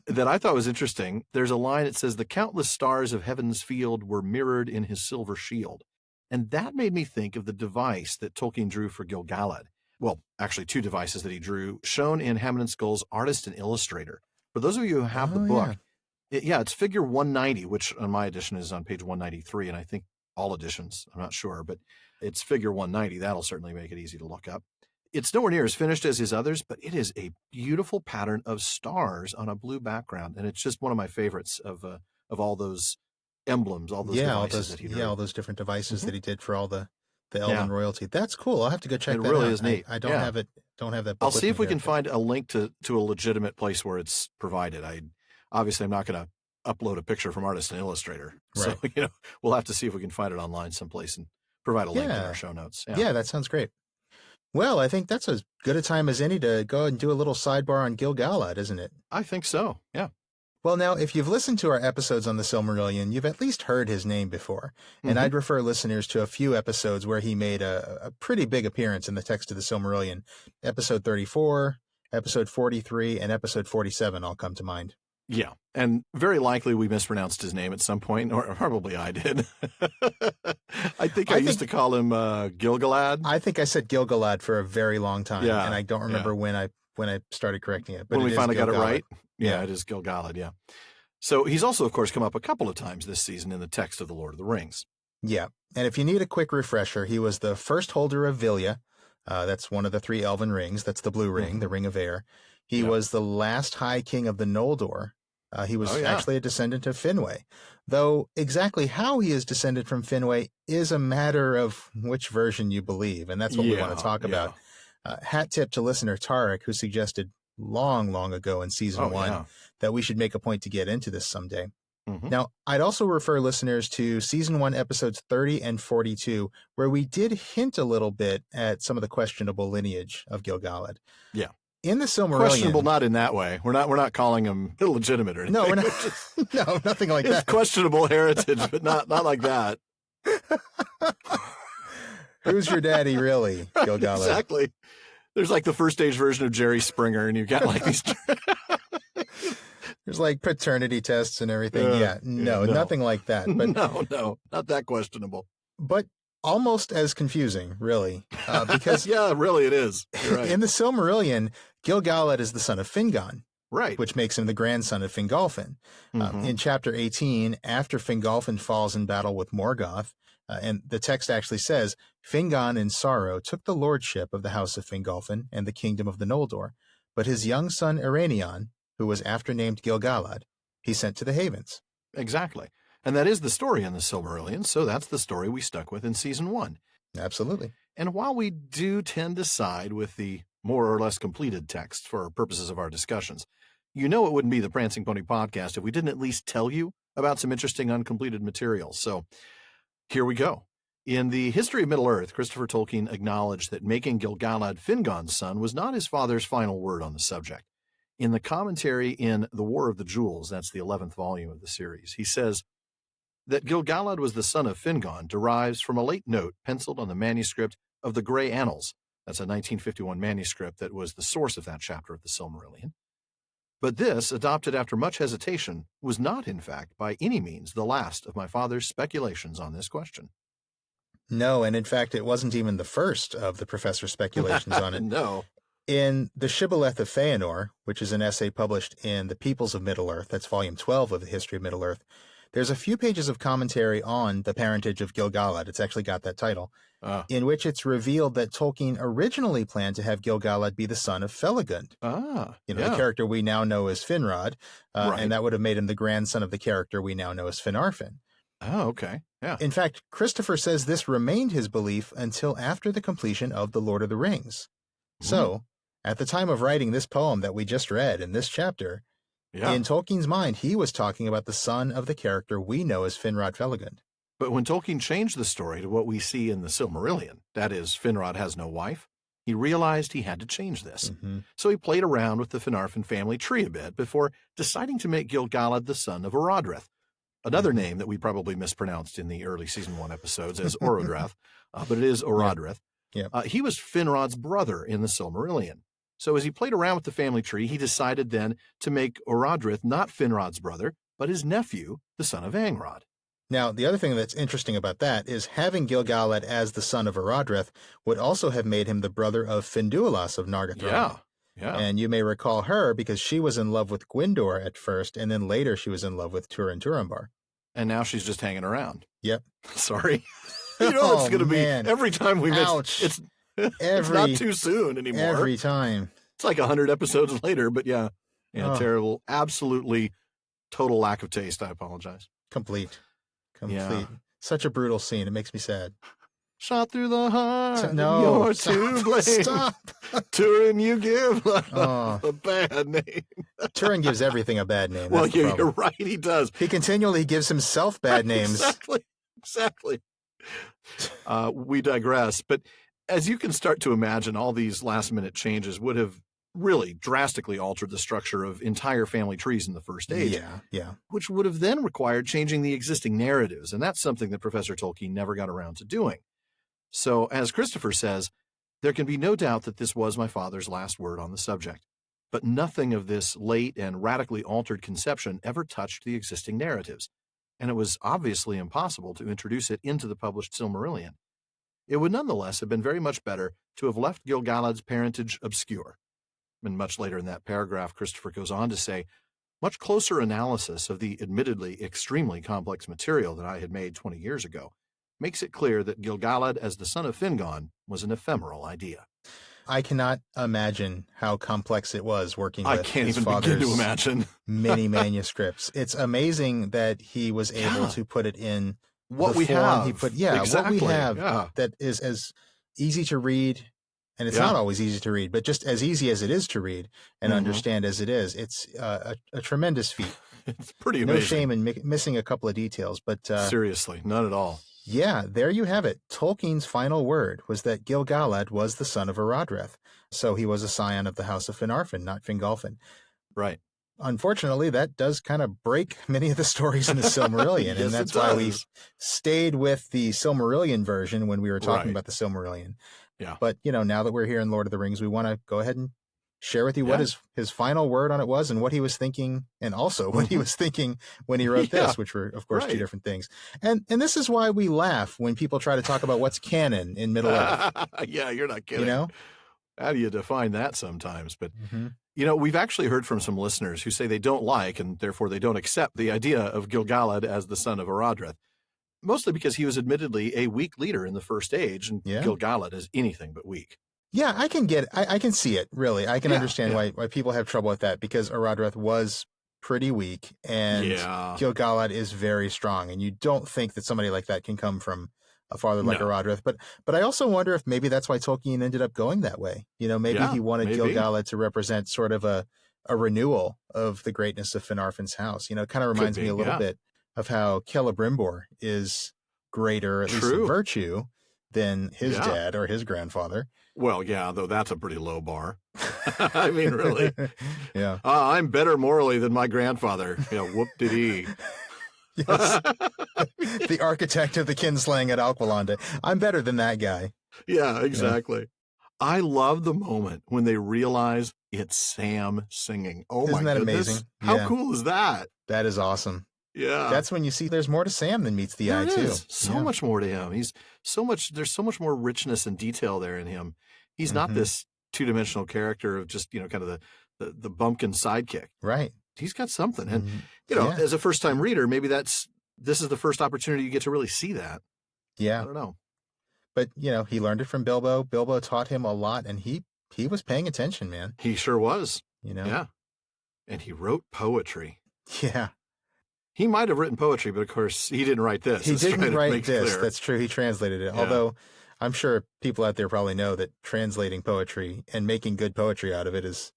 that I thought was interesting. There's a line that says, "The countless stars of heaven's field were mirrored in his silver shield." And that made me think of the device that Tolkien drew for Gil-galad. Well, actually 2 devices that he drew, shown in Hammond and Scull's Artist and Illustrator. For those of you who have the book, it's figure 190, which on my edition is on page 193, and I think all editions, I'm not sure, but it's figure 190. That'll certainly make it easy to look up. It's nowhere near as finished as his others, but it is a beautiful pattern of stars on a blue background, and it's just one of my favorites of all those emblems, all those devices that he drew. Yeah, all those different devices that he did for all the elven royalty. That's cool. I'll have to go check that out. It really is neat. I don't have it. Don't have that book. I'll see if we can find a link to a legitimate place where it's provided. Obviously, I'm not going to upload a picture from Artist and Illustrator, so we'll have to see if we can find it online someplace and provide a link in our show notes. Yeah, that sounds great. Well, I think that's as good a time as any to go and do a little sidebar on Gil-galad, isn't it? I think so, yeah. Well, now, if you've listened to our episodes on the Silmarillion, you've at least heard his name before. And I'd refer listeners to a few episodes where he made a pretty big appearance in the text of the Silmarillion. Episode 34, episode 43, and episode 47 all come to mind. Yeah, and very likely we mispronounced his name at some point, or probably I did. I think I used to call him Gil-galad. I think I said Gil-galad for a very long time, and I don't remember when I started correcting it. But when we finally got it right, yeah, it is Gil-galad, yeah. So he's also, of course, come up a couple of times this season in the text of The Lord of the Rings. Yeah, and if you need a quick refresher, he was the first holder of Vilya. That's one of the 3 elven rings. That's the blue ring, the Ring of Air. He was the last High King of the Noldor. He was actually a descendant of Finwë, though exactly how he is descended from Finwë is a matter of which version you believe, and that's what we want to talk about. Hat tip to listener Tarek, who suggested long ago in season 1 that we should make a point to get into this someday. Now, I'd also refer listeners to season 1 episodes 30 and 42, where we did hint a little bit at some of the questionable lineage of Gil-galad. Yeah. in the Silmarillion, questionable not in that way. We're not calling him illegitimate or anything. No, we're not. No, nothing like that. It's questionable heritage, but not like that. Who's your daddy, really, Gil-galad? Exactly. There's like the first stage version of Jerry Springer, and you've got like these. There's like paternity tests and everything. No, nothing like that. But no, not that questionable. But almost as confusing, really, because yeah, really it is. You're right. In the Silmarillion, Gil-galad is the son of Fingon, right, which makes him the grandson of Fingolfin. In chapter 18, after Fingolfin falls in battle with Morgoth, and the text actually says, Fingon in sorrow took the lordship of the house of Fingolfin and the kingdom of the Noldor, but his young son Eärendil, who was after named Gil-galad, he sent to the Havens. Exactly. And that is the story in the Silmarillion, so that's the story we stuck with in Season 1. Absolutely. And while we do tend to side with the more or less completed text for purposes of our discussions, you know it wouldn't be the Prancing Pony podcast if we didn't at least tell you about some interesting uncompleted material. So here we go. In the History of Middle-earth, Christopher Tolkien acknowledged that making Gil-galad Fingon's son was not his father's final word on the subject. In the commentary in The War of the Jewels, that's the 11th volume of the series, he says that Gil-galad was the son of Fingon derives from a late note penciled on the manuscript of the Grey Annals. That's a 1951 manuscript that was the source of that chapter of the Silmarillion. But this, adopted after much hesitation, was not, in fact, by any means the last of my father's speculations on this question. No, and in fact, it wasn't even the first of the professor's speculations on it. No. In The Shibboleth of Feanor, which is an essay published in The Peoples of Middle-earth, that's volume 12 of the History of Middle-earth, there's a few pages of commentary on the parentage of Gil-galad. It's actually got that title, in which it's revealed that Tolkien originally planned to have Gil-galad be the son of Felagund. The character we now know as Finrod, right. And that would have made him the grandson of the character we now know as Finarfin. Oh, okay. Yeah. In fact, Christopher says this remained his belief until after the completion of The Lord of the Rings. So, at the time of writing this poem that we just read in this chapter, in Tolkien's mind, he was talking about the son of the character we know as Finrod Felagund. But when Tolkien changed the story to what we see in the Silmarillion, that is, Finrod has no wife, he realized he had to change this. So he played around with the Finarfin family tree a bit before deciding to make Gil-galad the son of Eärendil, another name that we probably mispronounced in the early Season 1 episodes as Orodreth, but it is Eärendil. He was Finrod's brother in the Silmarillion. So as he played around with the family tree, he decided then to make Eärendil not Finrod's brother, but his nephew, the son of Angrod. Now, the other thing that's interesting about that is having Gil-galad as the son of Eärendil would also have made him the brother of Finduilas of Nargothrond. Yeah. And you may recall her because she was in love with Gwyndor at first, and then later she was in love with Turin Turambar. And now she's just hanging around. Yep. Sorry. You know it's going to be every time we miss. It's not too soon anymore. Every time. It's like 100 episodes later, but yeah, terrible. Absolutely total lack of taste. I apologize. Complete. Yeah. Such a brutal scene. It makes me sad. Shot through the heart. No. You're to blame. Stop. Turin, you give a bad name. Turin gives everything a bad name. Well, you're right. He does. He continually gives himself bad names. Exactly. We digress. But as you can start to imagine, all these last-minute changes would have really drastically altered the structure of entire family trees in the First Age. Yeah. Which would have then required changing the existing narratives, and that's something that Professor Tolkien never got around to doing. So, as Christopher says, there can be no doubt that this was my father's last word on the subject. But nothing of this late and radically altered conception ever touched the existing narratives, and it was obviously impossible to introduce it into the published Silmarillion. It would nonetheless have been very much better to have left Gil-galad's parentage obscure. And much later in that paragraph, Christopher goes on to say, much closer analysis of the admittedly extremely complex material that I had made 20 years ago makes it clear that Gil-galad as the son of Fingon was an ephemeral idea. I cannot imagine how complex it was working with his father's begin to imagine. many manuscripts. It's amazing that he was able to put it in what the we form have. He put, what we have that is as easy to read, and it's not always easy to read, but just as easy as it is to read and understand as it is. It's a tremendous feat. It's pretty amazing. No shame in missing a couple of details, but seriously, none at all. Yeah, there you have it. Tolkien's final word was that Gil-galad was the son of Eärendil. So he was a scion of the House of Finarfin, not Fingolfin. Right. Unfortunately, that does kind of break many of the stories in the Silmarillion, yes, and that's why we stayed with the Silmarillion version when we were talking about the Silmarillion. Yeah. But, now that we're here in Lord of the Rings, we want to go ahead and share with you what his final word on it was and what he was thinking, and also what he was thinking when he wrote this, which were, of course, two different things. And this is why we laugh when people try to talk about what's canon in Middle-earth. Yeah, you're not kidding. How do you define that sometimes? But, we've actually heard from some listeners who say they don't like, and therefore they don't accept, the idea of Gil-galad as the son of Eärendil, mostly because he was admittedly a weak leader in the First Age, and Gil-galad is anything but weak. Yeah, I can get it. I can see it, really. I can understand why people have trouble with that, because Eärendil was pretty weak, and Gil-galad is very strong, and you don't think that somebody like that can come from a father like Eärendil. But I also wonder if maybe that's why Tolkien ended up going that way. Maybe he wanted Gil-galad to represent sort of a renewal of the greatness of Finarfin's house. It kind of reminds me a little bit of how Celebrimbor is greater, at least in virtue, than his dad or his grandfather. Well, yeah, though that's a pretty low bar. I mean, really. Yeah. I'm better morally than my grandfather. Whoop-de-dee. Yes. The architect of the kinslaying at Alqualande. I'm better than that guy. Yeah, exactly. Yeah. I love the moment when they realize it's Sam singing. Oh, Isn't my that goodness. Amazing? How cool is that? That is awesome. Yeah. That's when you see there's more to Sam than meets the eye, too. So much more to him. There's so much more richness and detail there in him. He's not this two-dimensional character of just, kind of the bumpkin sidekick. Right. He's got something. And, as a first-time reader, maybe this is the first opportunity you get to really see that. Yeah. I don't know. But, he learned it from Bilbo. Bilbo taught him a lot, and he was paying attention, man. He sure was. Yeah. And he wrote poetry. Yeah. He might have written poetry, but of course he didn't write this. He didn't write this. That's true. He translated it. Yeah. Although I'm sure people out there probably know that translating poetry and making good poetry out of it is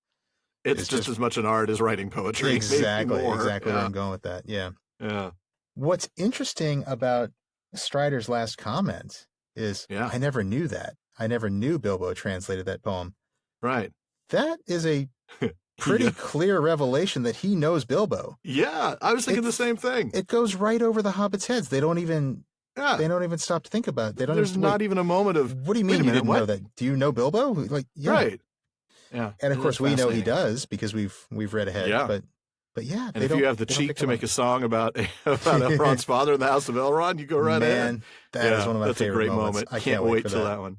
just as much an art as writing poetry. Exactly. Exactly where I'm going with that. Yeah. Yeah. What's interesting about Strider's last comment is I never knew that. I never knew Bilbo translated that poem. Right. That is a pretty clear revelation that he knows Bilbo. Yeah, I was thinking the same thing. It goes right over the hobbits' heads. They don't even stop to think about it. There's not even a moment of, what do you mean you didn't know that? Do you know Bilbo? Right. Yeah. And of course we know he does because we've read ahead. Yeah. But yeah. And if you have the cheek to make a song about Elrond's father in the House of Elrond, you go right ahead. Man, that is one of my favorite moments. Moment. I can't wait till that one.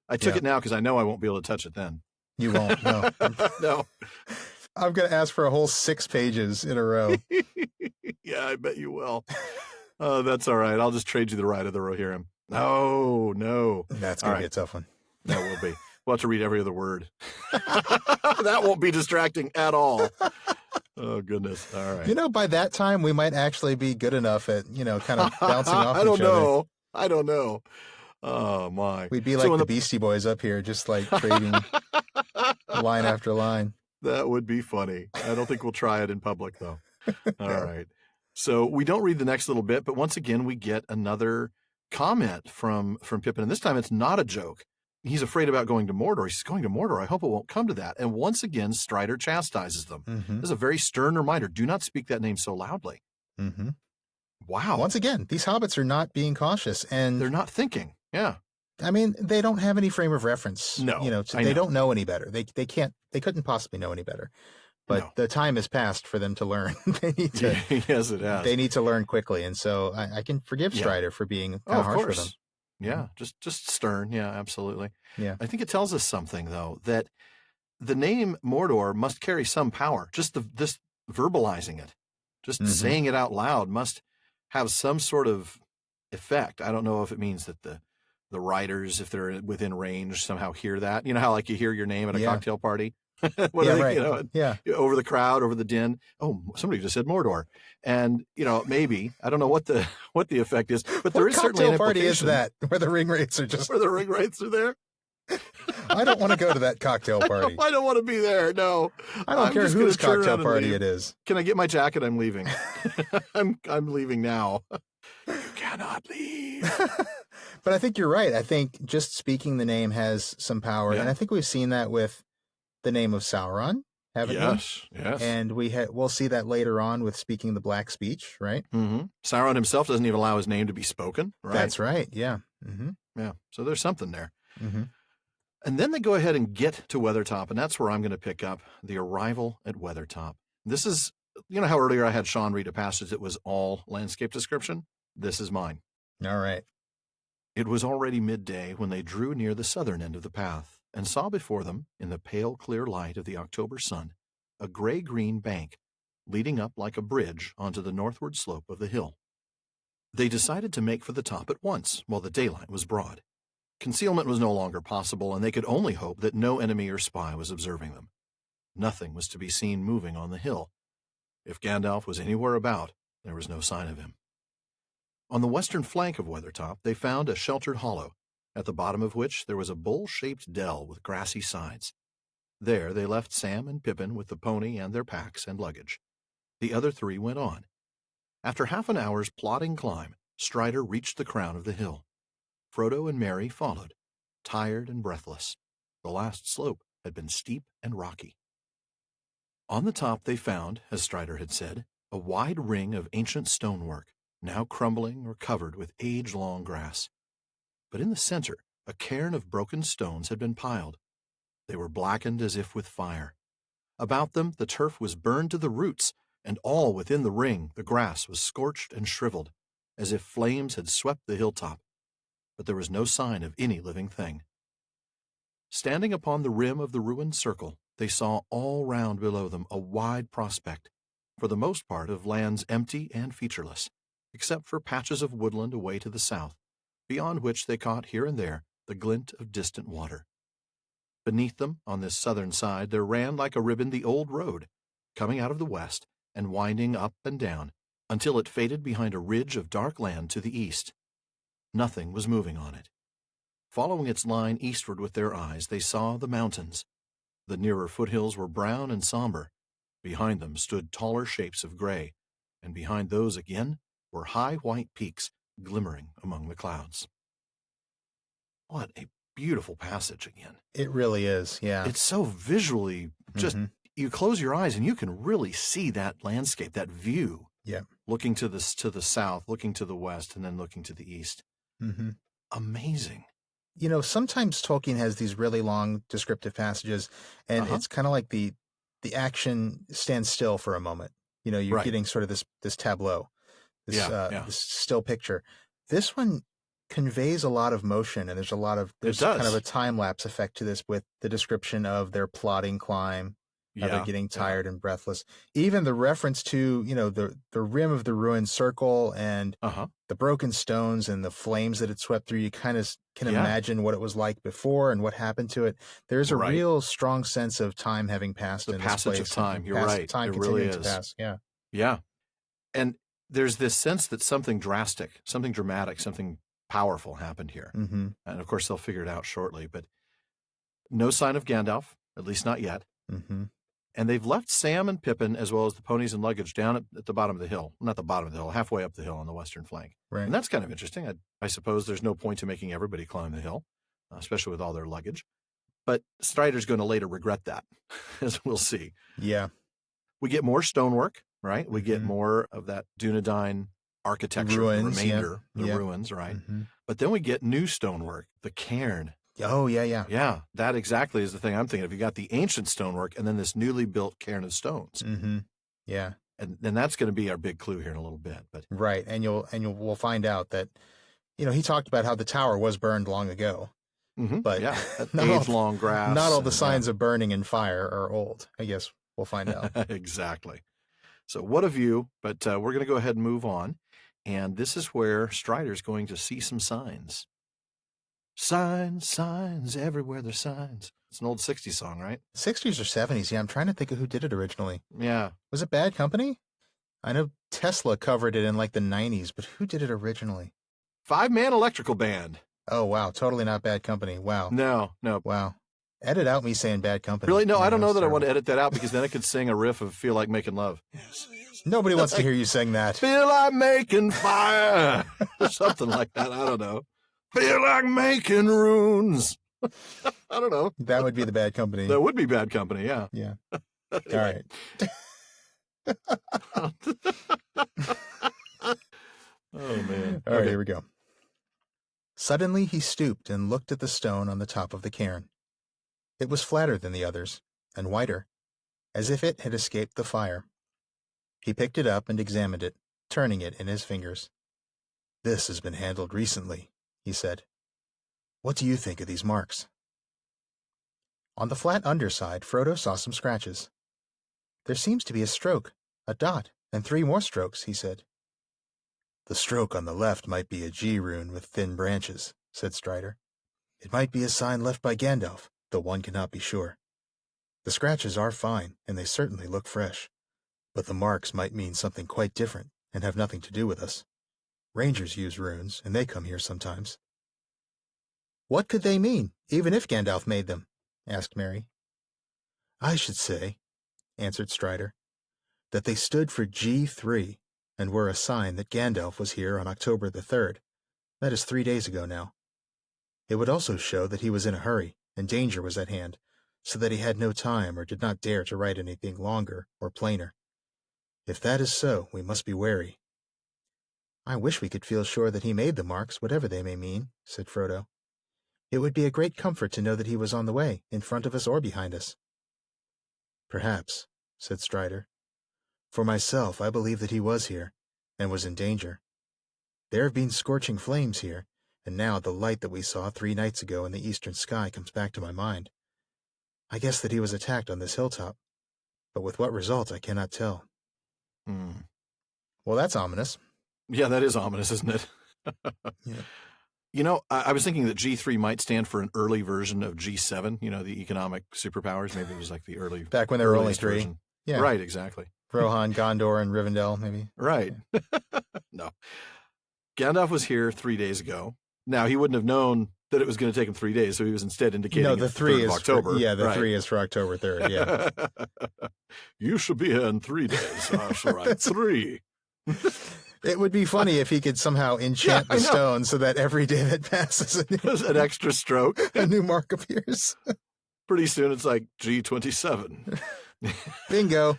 I took it now because I know I won't be able to touch it then. You won't, no. No. I'm going to ask for a whole 6 pages in a row. Yeah, I bet you will. Oh, that's all right. I'll just trade you the right of the Rohirrim. No. That's going to be a tough one. That will be. We'll have to read every other word. That won't be distracting at all. Oh, goodness. All right. By that time, we might actually be good enough at, kind of bouncing off each other. I don't know. Oh, my. We'd be like the Beastie Boys up here, just like trading line after line. That would be funny. I don't think we'll try it in public, though. All right. So we don't read the next little bit, but once again, we get another comment from Pippin. And this time it's not a joke. He's afraid about going to Mordor. He says, going to Mordor, I hope it won't come to that. And once again, Strider chastises them. This is a very stern reminder. Do not speak that name so loudly. Wow. Once again, these hobbits are not being cautious. And they're not thinking. Yeah. I mean, they don't have any frame of reference. No. They don't know any better. They couldn't possibly know any better. But the time has passed for them to learn. They need to. Yes, it has. They need to learn quickly. And so I can forgive Strider for being kind of harsh with them. Yeah, just stern. Yeah, absolutely. Yeah. I think it tells us something, though, that the name Mordor must carry some power. Just this verbalizing it, just saying it out loud must have some sort of effect. I don't know if it means that the writers, if they're within range, somehow hear that. You know how like you hear your name at a cocktail party? Right. Over the crowd, over the din. Oh, somebody just said Mordor. And, maybe, I don't know what the effect is, but there is certainly an implication. Party is that where the ring wraiths are just. Where the ring wraiths are there? I don't want to go to that cocktail party. I don't want to be there. No. I don't care whose cocktail party it is. Can I get my jacket? I'm leaving. I'm leaving now. You cannot leave. But I think you're right. I think just speaking the name has some power. Yeah. And I think we've seen that with the name of Sauron, haven't we? Yes. And we'll see that later on with speaking the Black Speech, right? Mm-hmm. Sauron himself doesn't even allow his name to be spoken, right? That's right, yeah. Mm-hmm. Yeah, so there's something there. Mm-hmm. And then they go ahead and get to Weathertop, and that's where I'm going to pick up the arrival at Weathertop. This is, you know how earlier I had Sean read a passage that was all landscape description? This is mine. All right. It was already midday when they drew near the southern end of the path and saw before them, in the pale, clear light of the October sun, a gray-green bank leading up like a bridge onto the northward slope of the hill. They decided to make for the top at once while the daylight was broad. Concealment was no longer possible, and they could only hope that no enemy or spy was observing them. Nothing was to be seen moving on the hill. If Gandalf was anywhere about, there was no sign of him. On the western flank of Weathertop, they found a sheltered hollow, at the bottom of which there was a bowl-shaped dell with grassy sides. There they left Sam and Pippin with the pony and their packs and luggage. The other three went on. After half an hour's plodding climb, Strider reached the crown of the hill. Frodo and Merry followed, tired and breathless. The last slope had been steep and rocky. On the top they found, as Strider had said, a wide ring of ancient stonework, now crumbling or covered with age-long grass. But in the center, a cairn of broken stones had been piled. They were blackened as if with fire. About them the turf was burned to the roots, and all within the ring the grass was scorched and shriveled, as if flames had swept the hilltop. But there was no sign of any living thing. Standing upon the rim of the ruined circle, they saw all round below them a wide prospect, for the most part of lands empty and featureless, except for patches of woodland away to the south, beyond which they caught here and there the glint of distant water. Beneath them, on this southern side, there ran like a ribbon the old road, coming out of the west and winding up and down, until it faded behind a ridge of dark land to the east. Nothing was moving on it. Following its line eastward with their eyes, they saw the mountains. The nearer foothills were brown and somber. Behind them stood taller shapes of gray, and behind those again were high white peaks glimmering among the clouds. What a beautiful passage again. It really is, yeah. It's so visually just, you close your eyes and you can really see that landscape, that view. Yeah. Looking to the south, looking to the west, and then looking to the east. Mm-hmm. Amazing. You know, sometimes Tolkien has these really long descriptive passages, and it's kind of like the action stands still for a moment. You know, you're getting sort of this tableau, this still picture. This one conveys a lot of motion, and there's kind of a time-lapse effect to this with the description of their plodding climb, how they're getting tired and breathless. Even the reference to, you know, the rim of the ruined circle and the broken stones and the flames that it swept through, you kind of can imagine what it was like before and what happened to it. There's a real strong sense of time having passed in this place. The passage of time, you're right. Time it really is. To pass. Yeah. Yeah. And there's this sense that something drastic, something dramatic, something powerful happened here. Mm-hmm. And of course, they'll figure it out shortly, but no sign of Gandalf, at least not yet. Mm-hmm. And they've left Sam and Pippin, as well as the ponies and luggage, down at the bottom of the hill. Not the bottom of the hill, halfway up the hill on the western flank. Right. And that's kind of interesting. I suppose there's no point to making everybody climb the hill, especially with all their luggage. But Strider's going to later regret that, as we'll see. Yeah. We get more stonework, right? We get more of that Dunedain architecture, ruins, the ruins, right? Mm-hmm. But then we get new stonework, the cairn. Oh, yeah. Yeah, that exactly is the thing I'm thinking of. You got the ancient stonework and then this newly built cairn of stones. Mm-hmm. Yeah. And then that's going to be our big clue here in a little bit. But right, and we'll find out that, you know, he talked about how the tower was burned long ago. Mm-hmm. But age-long grass. Not all the signs of burning and fire are old. I guess we'll find out. Exactly. So what a view, but we're going to go ahead and move on. And this is where Strider's going to see some signs. Signs, everywhere there's signs. It's an old 60s song, right? 60s or 70s, yeah. I'm trying to think of who did it originally. Yeah. Was it Bad Company? I know Tesla covered it in like the 90s, but who did it originally? 5-Man Electrical Band. Oh, wow. Totally not Bad Company. Wow. No. Wow. Edit out me saying bad company. Really? No, I don't know that I want to edit that out because then I could sing a riff of Feel Like Making Love. Nobody wants to hear you sing that. Feel like making fire. Or something like that. I don't know. Feel like making runes. I don't know. That would be the Bad Company. That would be Bad Company, yeah. Yeah. All right. Oh, man. All right, here we go. Suddenly he stooped and looked at the stone on the top of the cairn. It was flatter than the others, and whiter, as if it had escaped the fire. He picked it up and examined it, turning it in his fingers. "This has been handled recently," he said. "What do you think of these marks?" On the flat underside, Frodo saw some scratches. "There seems to be a stroke, a dot, and 3 more strokes," he said. "The stroke on the left might be a G rune with thin branches," said Strider. "It might be a sign left by Gandalf, though one cannot be sure. The scratches are fine, and they certainly look fresh. But the marks might mean something quite different and have nothing to do with us. Rangers use runes, and they come here sometimes." "What could they mean, even if Gandalf made them?" asked Mary. "I should say," answered Strider, "that they stood for G3 and were a sign that Gandalf was here on October the 3rd. That is 3 days ago now. It would also show that he was in a hurry and danger was at hand, so that he had no time or did not dare to write anything longer or plainer. If that is so, we must be wary." "I wish we could feel sure that he made the marks, whatever they may mean," said Frodo. "It would be a great comfort to know that he was on the way, in front of us or behind us." "Perhaps," said Strider. "For myself, I believe that he was here, and was in danger. There have been scorching flames here, and now the light that we saw 3 nights ago in the eastern sky comes back to my mind. I guess that he was attacked on this hilltop, but with what result I cannot tell." Well, that's ominous. Yeah, that is ominous, isn't it? Yeah. You know, I was thinking that G3 might stand for an early version of G7, you know, the economic superpowers. Maybe it was like the early... Back when there were only 3. Version. Yeah. Right, exactly. Rohan, Gondor, and Rivendell, maybe. Right. Yeah. No. Gandalf was here 3 days ago. Now, he wouldn't have known that it was going to take him 3 days, so he was instead indicating the 3 is October. The 3 is for October 3rd, yeah. You should be here in 3 days. I shall write 3. It would be funny if he could somehow enchant the stone so that every day that passes an extra stroke. A new mark appears. Pretty soon it's like G27. Bingo.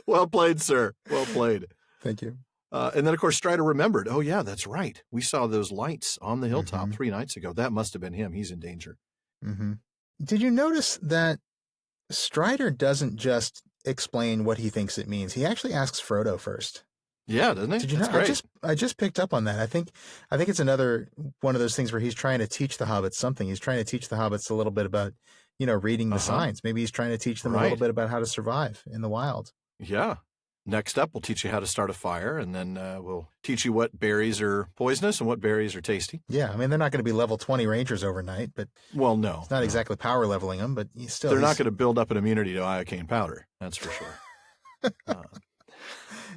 Well played, sir. Well played. Thank you. And then, of course, Strider remembered, oh, yeah, that's right. We saw those lights on the hilltop 3 nights ago. That must have been him. He's in danger. Mm-hmm. Did you notice that Strider doesn't just explain what he thinks it means? He actually asks Frodo first. Yeah, doesn't he? Did you know? Great. I just picked up on that. I think it's another one of those things where he's trying to teach the hobbits something. He's trying to teach the hobbits a little bit about, reading the signs. Maybe he's trying to teach them a little bit about how to survive in the wild. Yeah. Next up, we'll teach you how to start a fire, and then we'll teach you what berries are poisonous and what berries are tasty. Yeah, I mean, they're not going to be level 20 rangers overnight, but... Well, no. It's not exactly power leveling them, but still... They're not going to build up an immunity to iocane powder, that's for sure.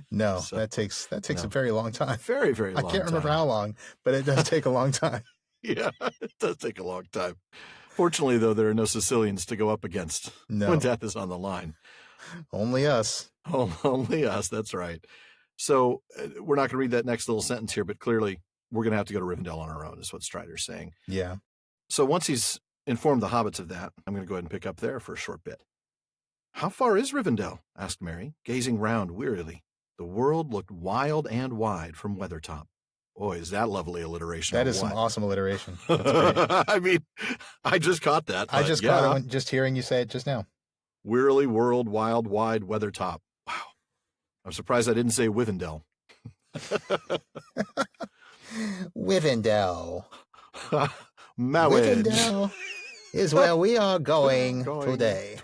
No, so, that takes a very long time. Very, very long time. I can't remember how long, but it does take a long time. Yeah, it does take a long time. Fortunately, though, there are no Sicilians to go up against when death is on the line. Only us. Only us, that's right. So we're not going to read that next little sentence here, but clearly we're going to have to go to Rivendell on our own, is what Strider's saying. Yeah. So once he's informed the hobbits of that, I'm going to go ahead and pick up there for a short bit. "How far is Rivendell?" asked Mary, gazing round wearily. The world looked wild and wide from Weathertop. Boy, is that lovely alliteration. That is some awesome alliteration. That's great. I mean, I just caught that. I just caught it just hearing you say it just now. Wearily world, wild, wide, Weathertop. Wow. I'm surprised I didn't say Withendell. Withendell. Mawage. Withendell is where we are going today.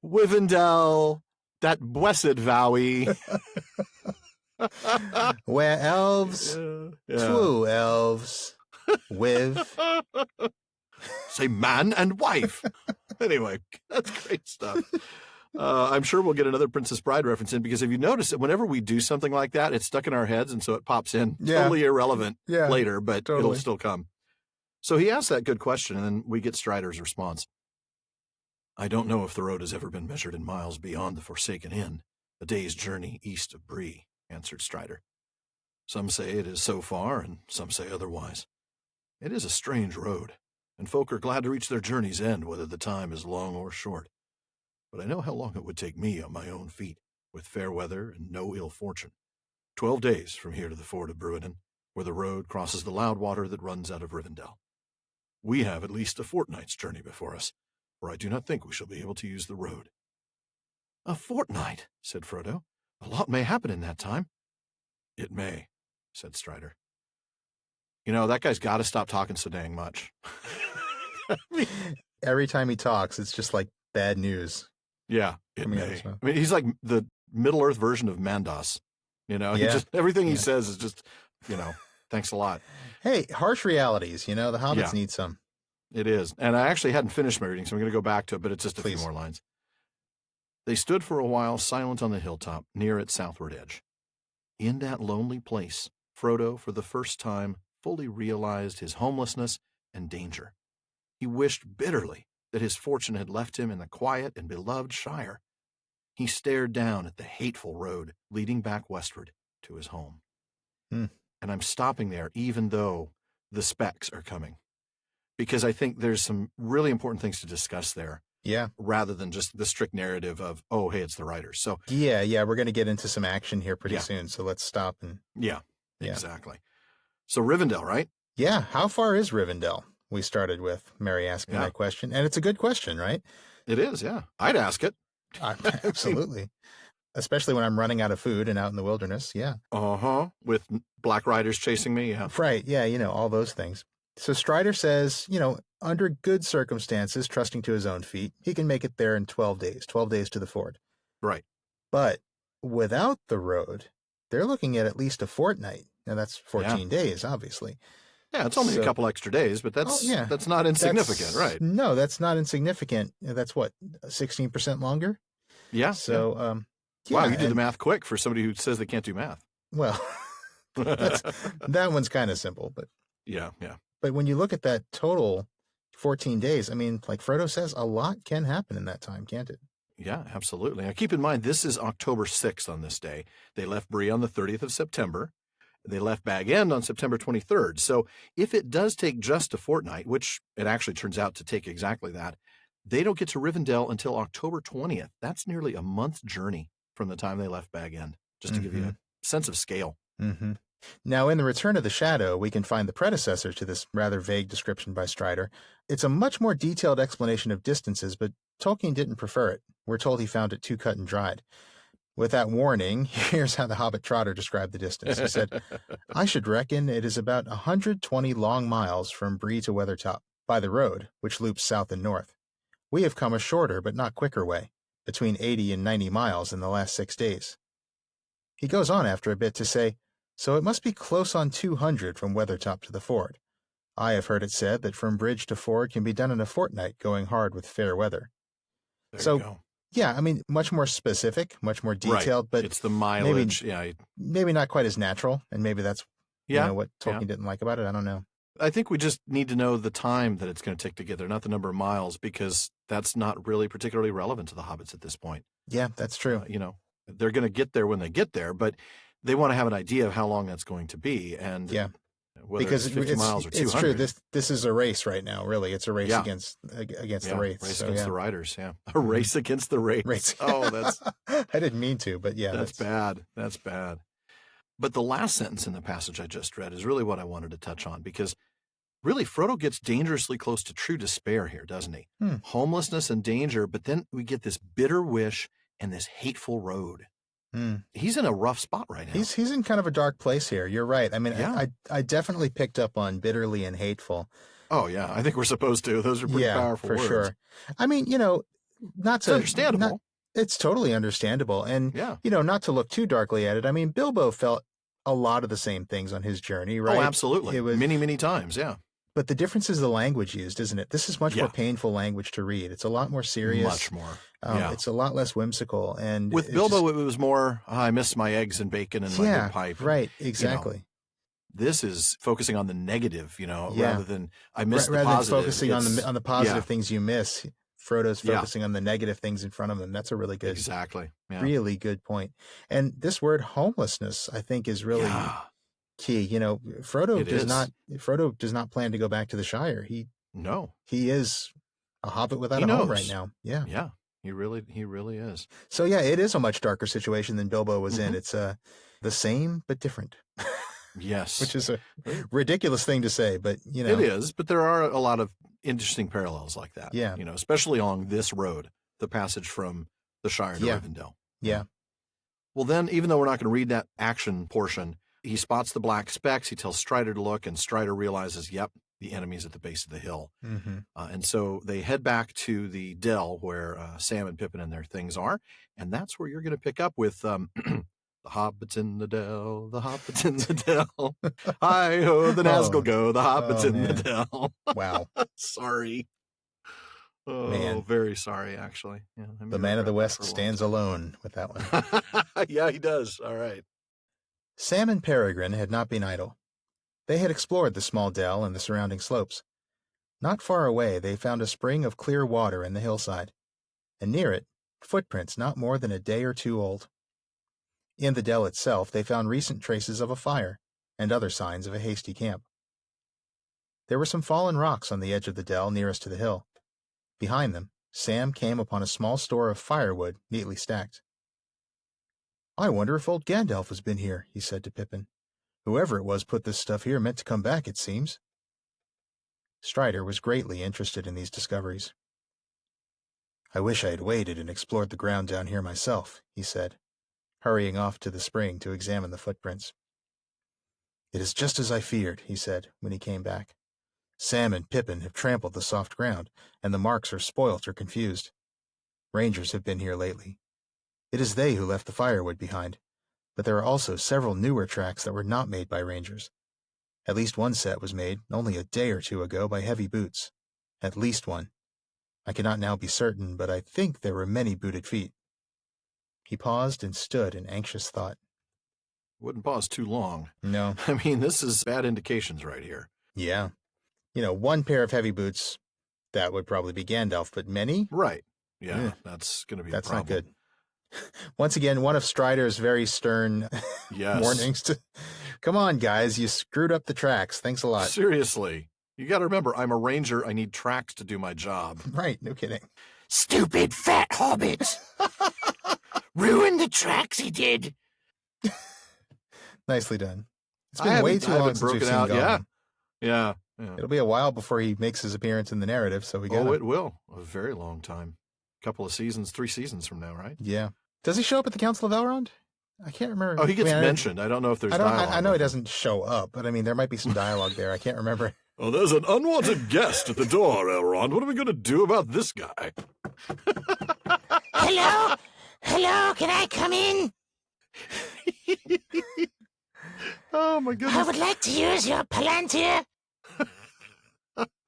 Withendell, that blessed vowie. Where elves, true elves, with... Say man and wife. Anyway, that's great stuff. I'm sure we'll get another Princess Bride reference in, because if you notice that whenever we do something like that, it's stuck in our heads, and so it pops in. Totally irrelevant later, but it'll still come. So he asks that good question, and then we get Strider's response. I don't know if the road has ever been measured in miles beyond the Forsaken Inn, a day's journey east of Bree, answered Strider. Some say it is so far, and some say otherwise. It is a strange road, and folk are glad to reach their journey's end, whether the time is long or short. But I know how long it would take me on my own feet, with fair weather and no ill fortune. 12 days from here to the ford of Bruinen, where the road crosses the Loudwater that runs out of Rivendell. We have at least a fortnight's journey before us, for I do not think we shall be able to use the road. A fortnight, said Frodo. A lot may happen in that time. It may, said Strider. You know, that guy's got to stop talking so dang much. Every time he talks, it's just like bad news. Yeah, it may. I mean, he's like the Middle-earth version of Mandos. You know, everything he says is just, thanks a lot. Hey, harsh realities, the hobbits need some. It is. And I actually hadn't finished my reading, so I'm going to go back to it, but it's just a few more lines. They stood for a while silent on the hilltop, near its southward edge. In that lonely place, Frodo, for the first time, fully realized his homelessness and danger. He wished bitterly that his fortune had left him in the quiet and beloved Shire. He stared down at the hateful road leading back westward to his home. And I'm stopping there even though the specs are coming, because I think there's some really important things to discuss there. Yeah. Rather than just the strict narrative of, oh, hey, it's the writers. So yeah, we're going to get into some action here pretty soon. So let's stop and exactly. So Rivendell, right? Yeah. How far is Rivendell? We started with Mary asking that question, and it's a good question, right? It is. Yeah. I'd ask it. Absolutely. Especially when I'm running out of food and out in the wilderness. Yeah. With black riders chasing me. Yeah. Right. Yeah. All those things. So Strider says, under good circumstances, trusting to his own feet, he can make it there in 12 days to the ford. Right. But without the road, they're looking at least a fortnight. Now that's 14 days, obviously. Yeah, it's only a couple extra days, but that's not insignificant, right? No, that's not insignificant. That's what, 16% longer? Yeah. So, wow, you did the math quick for somebody who says they can't do math. Well, that one's kind of simple, but yeah. But when you look at that total 14 days, I mean, like Frodo says, a lot can happen in that time, can't it? Yeah, absolutely. Now, keep in mind, this is October 6th on this day. They left Bree on the 30th of September. They left Bag End on September 23rd. So if it does take just a fortnight, which it actually turns out to take exactly that, they don't get to Rivendell until October 20th. That's nearly a month's journey from the time they left Bag End, just to give you a sense of scale. Mm-hmm. Now, in The Return of the Shadow, we can find the predecessor to this rather vague description by Strider. It's a much more detailed explanation of distances, but Tolkien didn't prefer it. We're told he found it too cut and dried. With that warning, here's how the Hobbit Trotter described the distance. He said, I should reckon it is about 120 long miles from Bree to Weathertop, by the road, which loops south and north. We have come a shorter but not quicker way, between 80 and 90 miles in the last 6 days. He goes on after a bit to say, so it must be close on 200 from Weathertop to the ford. I have heard it said that from bridge to ford can be done in a fortnight going hard with fair weather. There you go. Yeah, I mean, much more specific, much more detailed, but it's the mileage. Maybe not quite as natural, and maybe that's what Tolkien didn't like about it. I don't know. I think we just need to know the time that it's going to take to get there, not the number of miles, because that's not really particularly relevant to the hobbits at this point. Yeah, that's true. They're going to get there when they get there, but they want to have an idea of how long that's going to be, and whether because it's 50 miles or 200. It's true. This is a race right now. Really, it's a race against the wraiths. Race against the riders. Yeah, a race against the wraiths. Oh, that's. I didn't mean to, but yeah, that's bad. That's bad. But the last sentence in the passage I just read is really what I wanted to touch on, because really Frodo gets dangerously close to true despair here, doesn't he? Homelessness and danger, but then we get this bitter wish and this hateful road. He's in a rough spot right now. He's in kind of a dark place here. You're right. I mean, I definitely picked up on bitterly and hateful. Oh, yeah. I think we're supposed to. Those are pretty powerful words. Sure. I mean, it's understandable. It's totally understandable. And, not to look too darkly at it. I mean, Bilbo felt a lot of the same things on his journey, right? Oh, absolutely. It was many, many times. Yeah. But the difference is the language used, isn't it? This is much more painful language to read. It's a lot more serious. Much more. It's a lot less whimsical. And with Bilbo, it was more, I miss my eggs and bacon and my good pipe. Right, exactly. This is focusing on the negative, rather than I missed the positive. Rather than focusing on the positive things you miss, Frodo's focusing on the negative things in front of him. That's a really good, really good point. And this word homelessness, I think, is really key. Frodo does not plan to go back to the Shire. He is a hobbit without a home right now. Yeah. Yeah. He really is. So it is a much darker situation than Bilbo was in. It's the same but different. Yes. Which is a ridiculous thing to say, but It is, but there are a lot of interesting parallels like that. Yeah. Especially along this road, the passage from the Shire to Rivendell. Yeah. Well, then, even though we're not going to read that action portion, he spots the black specks. He tells Strider to look, and Strider realizes, yep, the enemy's at the base of the hill. Mm-hmm. And so they head back to the dell where Sam and Pippin and their things are. And that's where you're going to pick up with the hobbits in the dell, the hobbits in the dell. Hi-ho, the Nazgul go, the hobbits in the dell. Wow. Sorry. Oh, man. Very sorry, actually. Yeah, the Man of the West stands alone with that one. Yeah, he does. All right. Sam and Peregrine had not been idle. They had explored the small dell and the surrounding slopes. Not far away, they found a spring of clear water in the hillside, and near it, footprints not more than a day or two old. In the dell itself, they found recent traces of a fire and other signs of a hasty camp. There were some fallen rocks on the edge of the dell nearest to the hill. Behind them, Sam came upon a small store of firewood neatly stacked. "I wonder if old Gandalf has been here," he said to Pippin. "Whoever it was put this stuff here meant to come back, it seems." Strider was greatly interested in these discoveries. "I wish I had waited and explored the ground down here myself," he said, hurrying off to the spring to examine the footprints. "It is just as I feared," he said when he came back. "Sam and Pippin have trampled the soft ground, and the marks are spoilt or confused. Rangers have been here lately. It is they who left the firewood behind, but there are also several newer tracks that were not made by rangers. At least one set was made only a day or two ago by heavy boots. At least one. I cannot now be certain, but I think there were many booted feet." He paused and stood in anxious thought. Wouldn't pause too long. No. I mean, this is bad indications right here. Yeah. One pair of heavy boots, that would probably be Gandalf, but many? Right. Yeah, that's going to be a problem. That's not good. Once again, one of Strider's very stern warnings to, "Come on, guys, you screwed up the tracks. Thanks a lot." Seriously. You got to remember, I'm a ranger. I need tracks to do my job. Right, no kidding. "Stupid fat hobbit. Ruined the tracks he did." Nicely done. It's been way too long since we've seen Gollum. Yeah. It'll be a while before he makes his appearance in the narrative, so we got it will. A very long time. Couple of seasons, 3 seasons from now, right? Yeah. Does he show up at the Council of Elrond? I can't remember. Oh, he gets mentioned. I don't know if there's dialogue. I know he doesn't show up, but I mean, there might be some dialogue there. I can't remember. "Oh, there's an unwanted guest at the door, Elrond. What are we going to do about this guy?" Hello? Hello, can I come in? Oh, my goodness. I would like to use your palantir.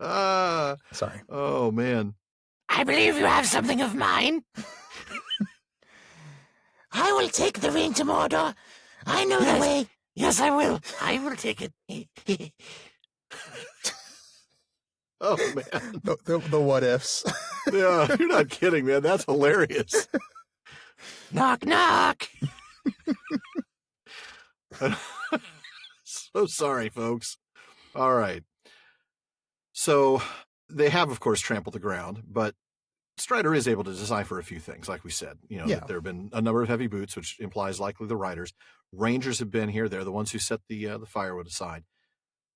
Sorry. Oh, man. I believe you have something of mine. I will take the ring to Mordor. I know the way. Yes, I will. I will take it. Oh, man. The what ifs. Yeah, you're not kidding, man. That's hilarious. Knock, knock. So sorry, folks. All right. So they have, of course, trampled the ground, but Strider is able to decipher a few things, like we said. That there have been a number of heavy boots, which implies likely the riders. Rangers have been here. They're the ones who set the firewood aside.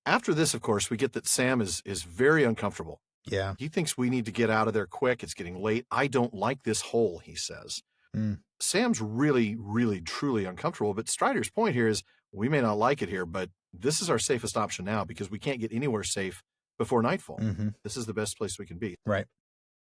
After this, of course, we get that Sam is very uncomfortable. Yeah. He thinks we need to get out of there quick. It's getting late. "I don't like this hole," he says. Sam's really, really, truly uncomfortable. But Strider's point here is we may not like it here, but this is our safest option now because we can't get anywhere safe before nightfall. Mm-hmm. This is the best place we can be. Right.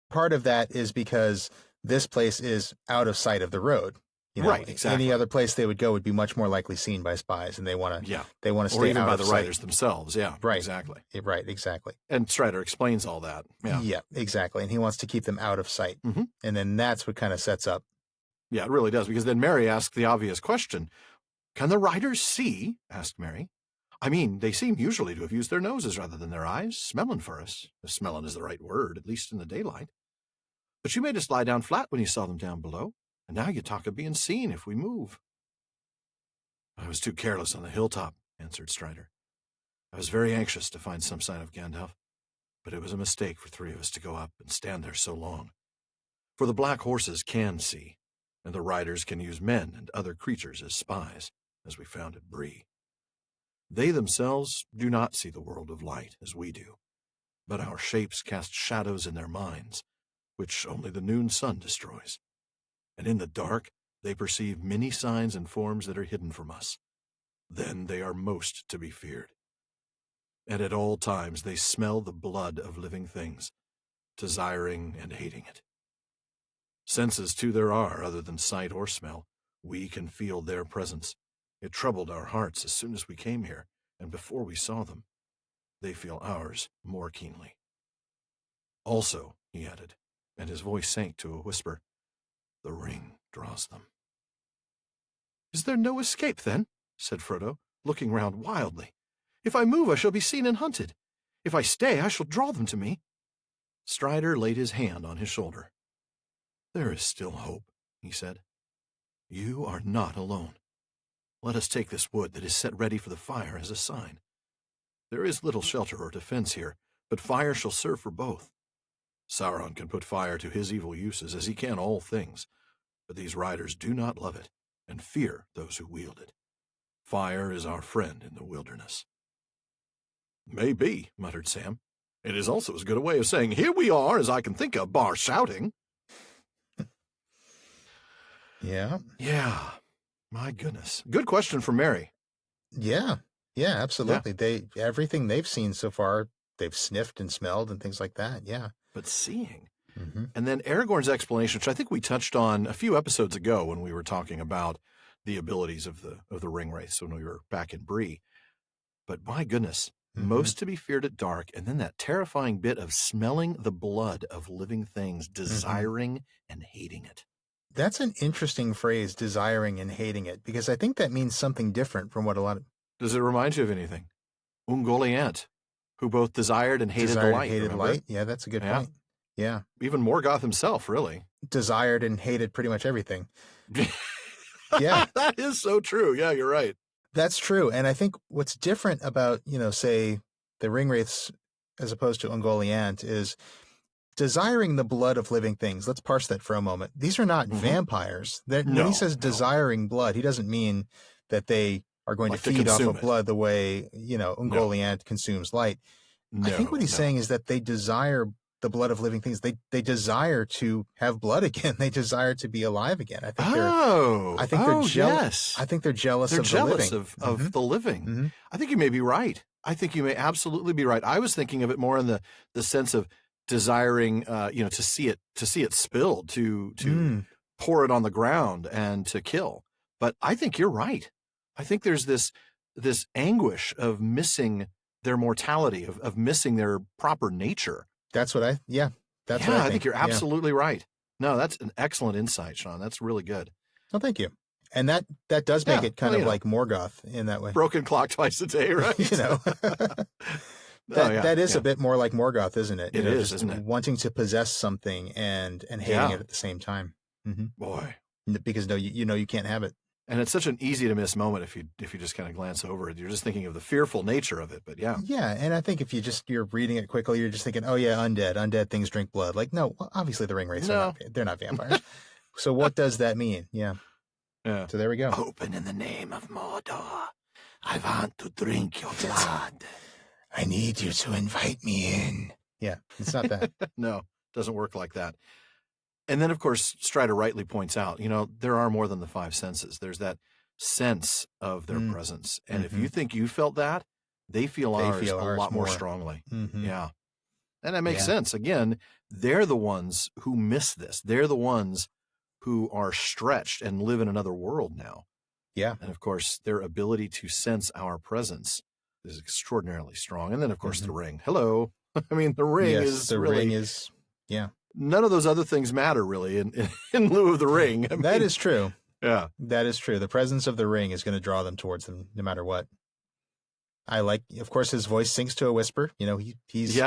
Part of that is because this place is out of sight of the road. Right, exactly. Any other place they would go would be much more likely seen by spies, and they want to stay or even out by of the sight. riders themselves. Yeah, right. Exactly. Right, exactly. And Strider explains all that. Yeah, exactly. And he wants to keep them out of sight. Mm-hmm. And then that's what kind of sets up. Yeah, it really does, because then Mary asks the obvious question. "Can the riders see?" asked Mary. I mean, they seem usually to have used their noses rather than their eyes, smelling for us, if smelling is the right word, at least in the daylight. But you made us lie down flat when you saw them down below, and now you talk of being seen if we move. I was too careless on the hilltop, answered Strider. I was very anxious to find some sign of Gandalf, but it was a mistake for 3 of us to go up and stand there so long. For the black horses can see, and the riders can use men and other creatures as spies, as we found at Bree. They themselves do not see the world of light as we do, but our shapes cast shadows in their minds, which only the noon sun destroys. And in the dark, they perceive many signs and forms that are hidden from us. Then they are most to be feared. And at all times they smell the blood of living things, desiring and hating it. Senses, too, there are, other than sight or smell. We can feel their presence. It troubled our hearts as soon as we came here, and before we saw them. They feel ours more keenly. Also, he added, and his voice sank to a whisper, the ring draws them. Is there no escape, then? Said Frodo, looking round wildly. If I move, I shall be seen and hunted. If I stay, I shall draw them to me. Strider laid his hand on his shoulder. There is still hope, he said. You are not alone. Let us take this wood that is set ready for the fire as a sign. There is little shelter or defense here, but fire shall serve for both. Sauron can put fire to his evil uses as he can all things, but these riders do not love it and fear those who wield it. Fire is our friend in the wilderness. Maybe, muttered Sam. It is also as good a way of saying, here we are, as I can think of, bar shouting. Yeah. Yeah. My goodness. Good question from Mary. Yeah. Yeah, absolutely. Yeah. Everything they've seen so far, they've sniffed and smelled and things like that. Yeah. But seeing. And then Aragorn's explanation, which I think we touched on a few episodes ago when we were talking about the abilities of the ring wraiths when we were back in Bree. But my goodness, most to be feared at dark, and then that terrifying bit of smelling the blood of living things, desiring and hating it. That's an interesting phrase, desiring and hating it, because I think that means something different from what a lot of... Does it remind you of anything? Ungoliant, who both desired and hated the light. Hated light? Yeah, that's a good point. Yeah. Even Morgoth himself, really. Desired and hated pretty much everything. Yeah. That is so true. Yeah, you're right. That's true. And I think what's different about, say, the Ringwraiths as opposed to Ungoliant is desiring the blood of living things. Let's parse that for a moment. These are not vampires. When he says desiring blood, he doesn't mean that they are going to feed off of blood the way, Ungoliant consumes light. I think what he's saying is that they desire the blood of living things. They desire to have blood again. They desire to be alive again. I think they're jealous. Yes. I think they're jealous of the living. Of the living. I think you may be right. I think you may absolutely be right. I was thinking of it more in the sense of desiring, to see it spilled, to pour it on the ground and to kill. But I think you're right. I think there's this anguish of missing their mortality, of missing their proper nature. That's what I think you're absolutely right. No, that's an excellent insight, Sean. That's really good. Oh, thank you. And that does make it kind of like Morgoth in that way. Broken clock twice a day, right? That is a bit more like Morgoth, isn't it? It is, isn't it? Wanting to possess something and hating it at the same time. Boy. Because you can't have it. And it's such an easy to miss moment if you just kind of glance over it. You're just thinking of the fearful nature of it, but yeah. Yeah, and I think if you're reading it quickly, you're just thinking, oh yeah, undead things drink blood. Like, no, obviously the ringwraiths they're not vampires. So what does that mean? Yeah. Yeah. So there we go. Open in the name of Mordor. I want to drink your blood. I need you to invite me in. Yeah, it's not that. No, doesn't work like that. And then, of course, Strider rightly points out, there are more than the 5 senses. There's that sense of their presence. And if you think you felt that, they feel ours a lot more strongly. Yeah. And that makes sense. Again, they're the ones who miss this. They're the ones who are stretched and live in another world now. Yeah. And, of course, their ability to sense our presence is extraordinarily strong. And then, of course, the ring. Hello. I mean, the ring is... Yeah. None of those other things matter, really, in lieu of the ring. That is true. Yeah. That is true. The presence of the ring is going to draw them towards them no matter what. of course, his voice sinks to a whisper. He's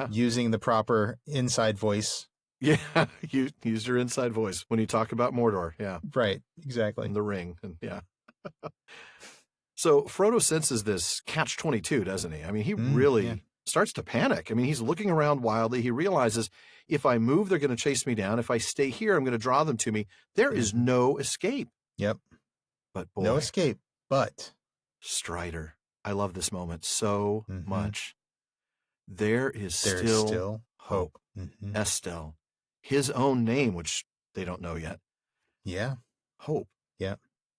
using the proper inside voice. Yeah, use your inside voice when you talk about Mordor. Yeah. Right, exactly. And the ring. And yeah. So Frodo senses this catch-22, doesn't he? I mean, he really starts to panic. I mean, he's looking around wildly. He realizes, if I move, they're going to chase me down. If I stay here, I'm going to draw them to me. There is no escape. Yep. But boy. No escape, but. Strider. I love this moment so much. There is still hope. Estelle. His own name, which they don't know yet. Yeah. Hope. Yeah.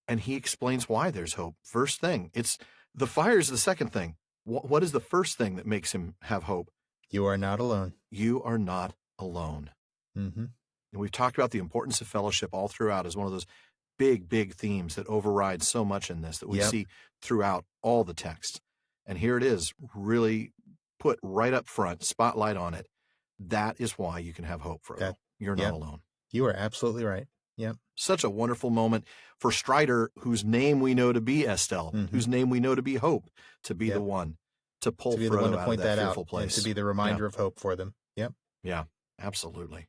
And he explains why there's hope. First thing, it's the fire's the second thing. What is the first thing that makes him have hope? You are not alone. You are not alone. And we've talked about the importance of fellowship all throughout as one of those big, big themes that override so much in this that we see throughout all the texts. And here it is, really put right up front, spotlight on it. That is why you can have hope, Frodo. You're not alone. You are absolutely right. Yep. Such a wonderful moment for Strider, whose name we know to be Estelle, whose name we know to be Hope, to be the one to pull Frodo out of that fearful place. And to be the reminder of hope for them. Yep. Yeah, absolutely.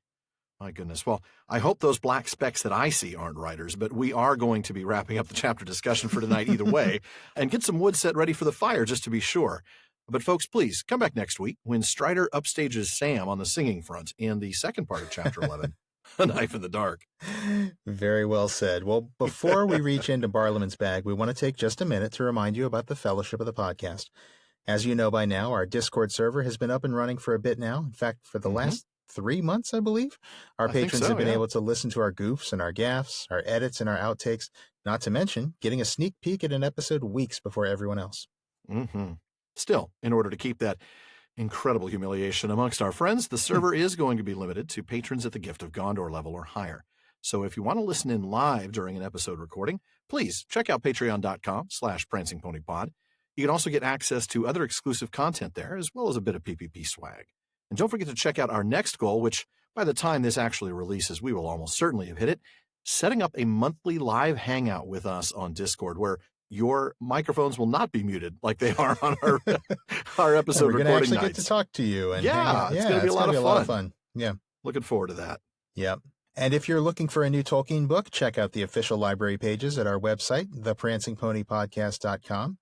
My goodness. Well, I hope those black specks that I see aren't riders, but we are going to be wrapping up the chapter discussion for tonight either way, and get some wood set ready for the fire just to be sure. But folks, please come back next week when Strider upstages Sam on the singing front in the second part of chapter 11. A Knife in the Dark. Very well said. Well, before we reach into Barliman's bag, we want to take just a minute to remind you about the fellowship of the podcast. As you know by now, our Discord server has been up and running for a bit now. In fact, for the last 3 months, I believe, our patrons have been able to listen to our goofs and our gaffes, our edits and our outtakes, not to mention getting a sneak peek at an episode weeks before everyone else. Still, in order to keep that incredible humiliation amongst our friends, the server is going to be limited to patrons at the Gift of Gondor level or higher. So if you want to listen in live during an episode recording, please check out patreon.com/prancingponypod. You can also get access to other exclusive content there, as well as a bit of PPP swag. And don't forget to check out our next goal, which by the time this actually releases, we will almost certainly have hit it, setting up a monthly live hangout with us on Discord, where your microphones will not be muted like they are on our episode recording nights. We're going to actually get to talk to you. And it's going to be a lot of fun. Yeah. Looking forward to that. Yep. And if you're looking for a new Tolkien book, check out the official library pages at our website, theprancingponypodcast.com.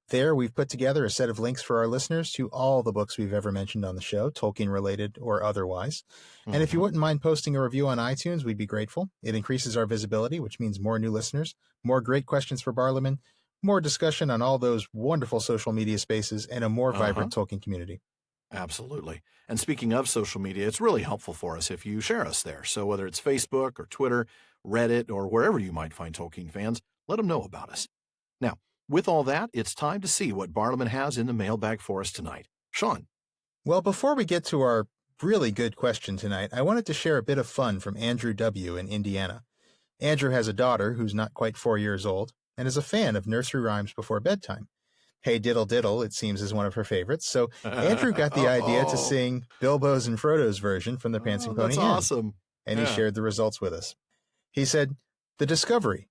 There, we've put together a set of links for our listeners to all the books we've ever mentioned on the show, Tolkien-related or otherwise. And if you wouldn't mind posting a review on iTunes, we'd be grateful. It increases our visibility, which means more new listeners, more great questions for Barliman, more discussion on all those wonderful social media spaces, and a more vibrant Tolkien community. Absolutely. And speaking of social media, it's really helpful for us if you share us there. So whether it's Facebook or Twitter, Reddit, or wherever you might find Tolkien fans, let them know about us. Now, with all that, it's time to see what Barliman has in the mailbag for us tonight. Sean. Well, before we get to our really good question tonight, I wanted to share a bit of fun from Andrew W. in Indiana. Andrew has a daughter who's not quite 4 years old and is a fan of nursery rhymes before bedtime. Hey Diddle Diddle, it seems, is one of her favorites. So Andrew got the idea to sing Bilbo's and Frodo's version from the Prancing Pony Inn. That's awesome. And he shared the results with us. He said, "The Discovery.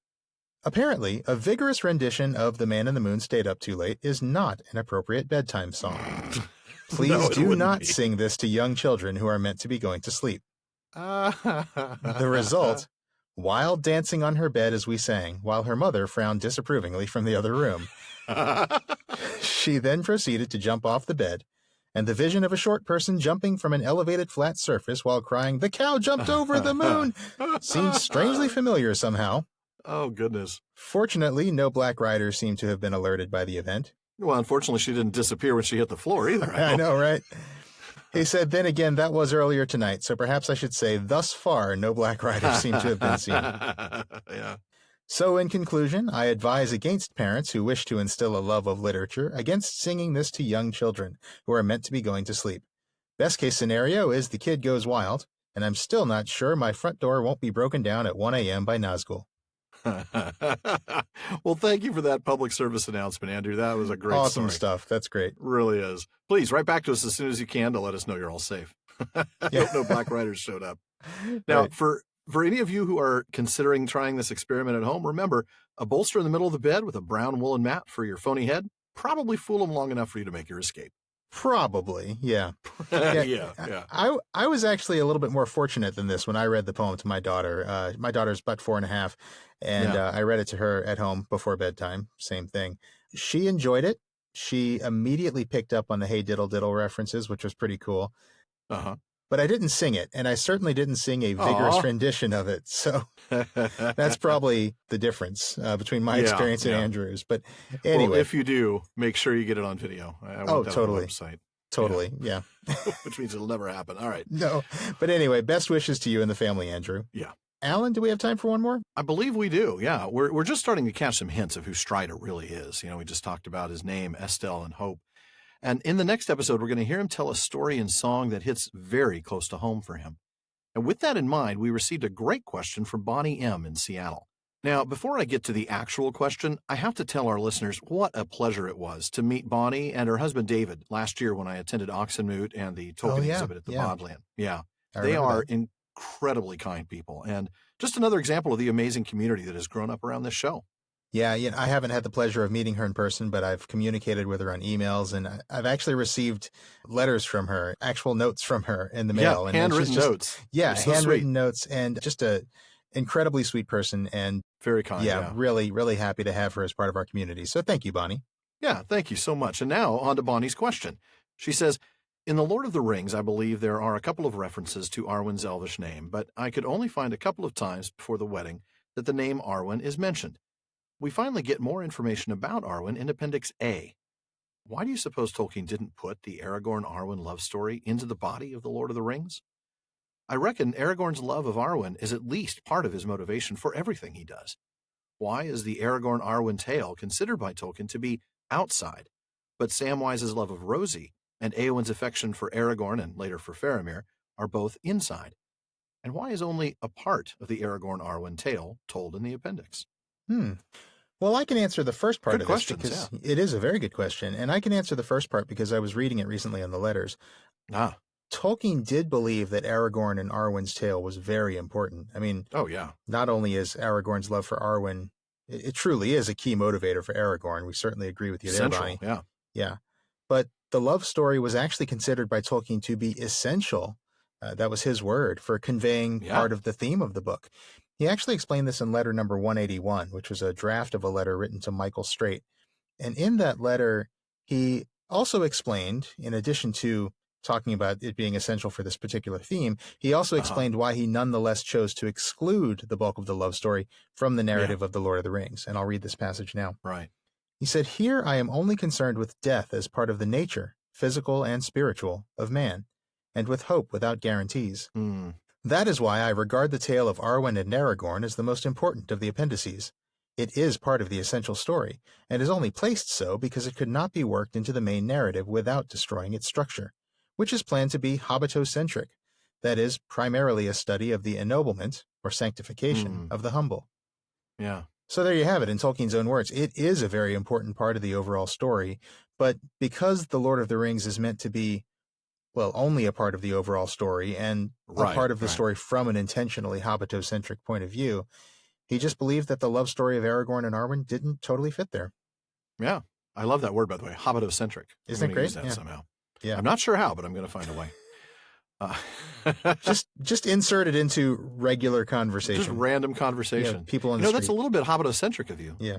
Apparently, a vigorous rendition of The Man in the Moon Stayed Up Too Late is not an appropriate bedtime song. Please do not sing this to young children who are meant to be going to sleep." The result, wild dancing on her bed as we sang, while her mother frowned disapprovingly from the other room. She then proceeded to jump off the bed, and the vision of a short person jumping from an elevated flat surface while crying, "The cow jumped over the moon," seemed strangely familiar somehow. Oh, goodness. Fortunately, no black riders seem to have been alerted by the event. Well, unfortunately, she didn't disappear when she hit the floor either. I know, right? He said, then again, that was earlier tonight, so perhaps I should say, thus far, no black riders seem to have been seen. Yeah. So in conclusion, I advise against parents who wish to instill a love of literature against singing this to young children who are meant to be going to sleep. Best case scenario is the kid goes wild, and I'm still not sure my front door won't be broken down at 1 a.m. by Nazgul. Well, thank you for that public service announcement, Andrew. That was a great awesome story. Stuff. That's great. Really is. Please write back to us as soon as you can to let us know you're all safe. I hope no black riders showed up. Now, for any of you who are considering trying this experiment at home, remember, a bolster in the middle of the bed with a brown woolen mat for your phony head, probably fool them long enough for you to make your escape. Probably, yeah. Yeah. I was actually a little bit more fortunate than this when I read the poem to my daughter. My daughter's about 4.5, and I read it to her at home before bedtime. Same thing. She enjoyed it. She immediately picked up on the Hey Diddle Diddle references, which was pretty cool. Uh-huh. But I didn't sing it, and I certainly didn't sing a vigorous rendition of it. So that's probably the difference between my experience and Andrew's. But anyway. Well, if you do, make sure you get it on video. I want that totally. on the website. Totally, yeah. Which means it'll never happen. All right. No. But anyway, best wishes to you and the family, Andrew. Yeah. Alan, do we have time for one more? I believe we do, yeah. We're just starting to catch some hints of who Strider really is. We just talked about his name, Estelle and Hope. And in the next episode, we're going to hear him tell a story and song that hits very close to home for him. And with that in mind, we received a great question from Bonnie M. in Seattle. Now, before I get to the actual question, I have to tell our listeners what a pleasure it was to meet Bonnie and her husband David last year when I attended Oxenmoot and the Tolkien exhibit at the Bodleian. Yeah, they are incredibly kind people, and just another example of the amazing community that has grown up around this show. Yeah, I haven't had the pleasure of meeting her in person, but I've communicated with her on emails, and I've actually received letters from her, actual notes from her in the mail. Yeah, handwritten notes. Yeah, handwritten notes, and just a incredibly sweet person, and very kind. Yeah, really, really happy to have her as part of our community. So thank you, Bonnie. Yeah, thank you so much. And now on to Bonnie's question. She says, in The Lord of the Rings, I believe there are a couple of references to Arwen's elvish name, but I could only find a couple of times before the wedding that the name Arwen is mentioned. We finally get more information about Arwen in Appendix A. Why do you suppose Tolkien didn't put the Aragorn-Arwen love story into the body of The Lord of the Rings? I reckon Aragorn's love of Arwen is at least part of his motivation for everything he does. Why is the Aragorn-Arwen tale considered by Tolkien to be outside, but Samwise's love of Rosie and Éowyn's affection for Aragorn and later for Faramir are both inside? And why is only a part of the Aragorn-Arwen tale told in the appendix? Well, I can answer the first part of this because it is a very good question. And I can answer the first part because I was reading it recently on the letters. Tolkien did believe that Aragorn and Arwen's tale was very important. I mean, not only is Aragorn's love for Arwen, it truly is a key motivator for Aragorn. We certainly agree with you there, Bonnie. Yeah. But the love story was actually considered by Tolkien to be essential. That was his word for conveying part of the theme of the book. He actually explained this in letter number 181, which was a draft of a letter written to Michael Straight. And in that letter, he also explained, in addition to talking about it being essential for this particular theme, he also explained why he nonetheless chose to exclude the bulk of the love story from the narrative of The Lord of the Rings. And I'll read this passage now. Right. He said, "Here I am only concerned with death as part of the nature, physical and spiritual, of man, and with hope without guarantees. That is why I regard the tale of Arwen and Aragorn as the most important of the appendices. It is part of the essential story, and is only placed so because it could not be worked into the main narrative without destroying its structure, which is planned to be hobbitocentric, that is, primarily a study of the ennoblement, or sanctification, of the humble." Yeah. So there you have it, in Tolkien's own words. It is a very important part of the overall story, but because The Lord of the Rings is meant to be, well, only a part of the overall story and a part of the story from an intentionally hobbitocentric point of view, he just believed that the love story of Aragorn and Arwen didn't totally fit there. Yeah. I love that word, by the way, hobbitocentric. Isn't that great? Use that somehow. Yeah. I'm not sure how, but I'm going to find a way. Just insert it into regular conversation. Just random conversation. Yeah, people on the street. That's a little bit hobbitocentric of you. Yeah.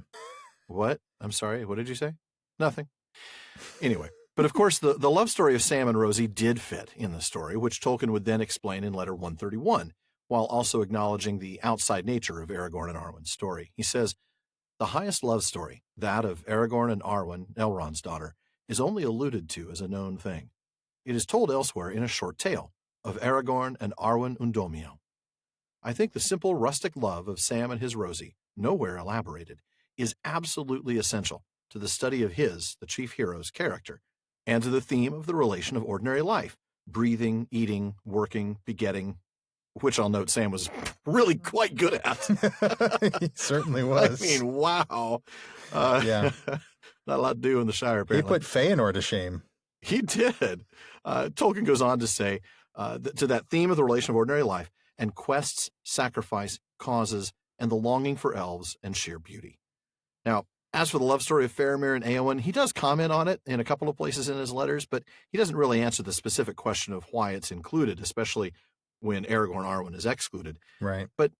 What? I'm sorry. What did you say? Nothing. Anyway. But of course, the love story of Sam and Rosie did fit in the story, which Tolkien would then explain in letter 131, while also acknowledging the outside nature of Aragorn and Arwen's story. He says, "The highest love story, that of Aragorn and Arwen, Elrond's daughter, is only alluded to as a known thing. It is told elsewhere in a short tale of Aragorn and Arwen Undomio. I think the simple rustic love of Sam and his Rosie, nowhere elaborated, is absolutely essential to the study of his, the chief hero's, character, and to the theme of the relation of ordinary life, breathing, eating, working, begetting," which I'll note Sam was really quite good at. He certainly was. I mean, wow. Yeah. Not a lot to do in the Shire, apparently. He put Feanor to shame. He did. Tolkien goes on to say, to that theme of the relation of ordinary life, and quests, sacrifice, causes, and the longing for elves and sheer beauty. Now, As for the love story of Faramir and Éowyn, he does comment on it in a couple of places in his letters, but he doesn't really answer the specific question of why it's included, especially when Aragorn Arwen is excluded. Right. But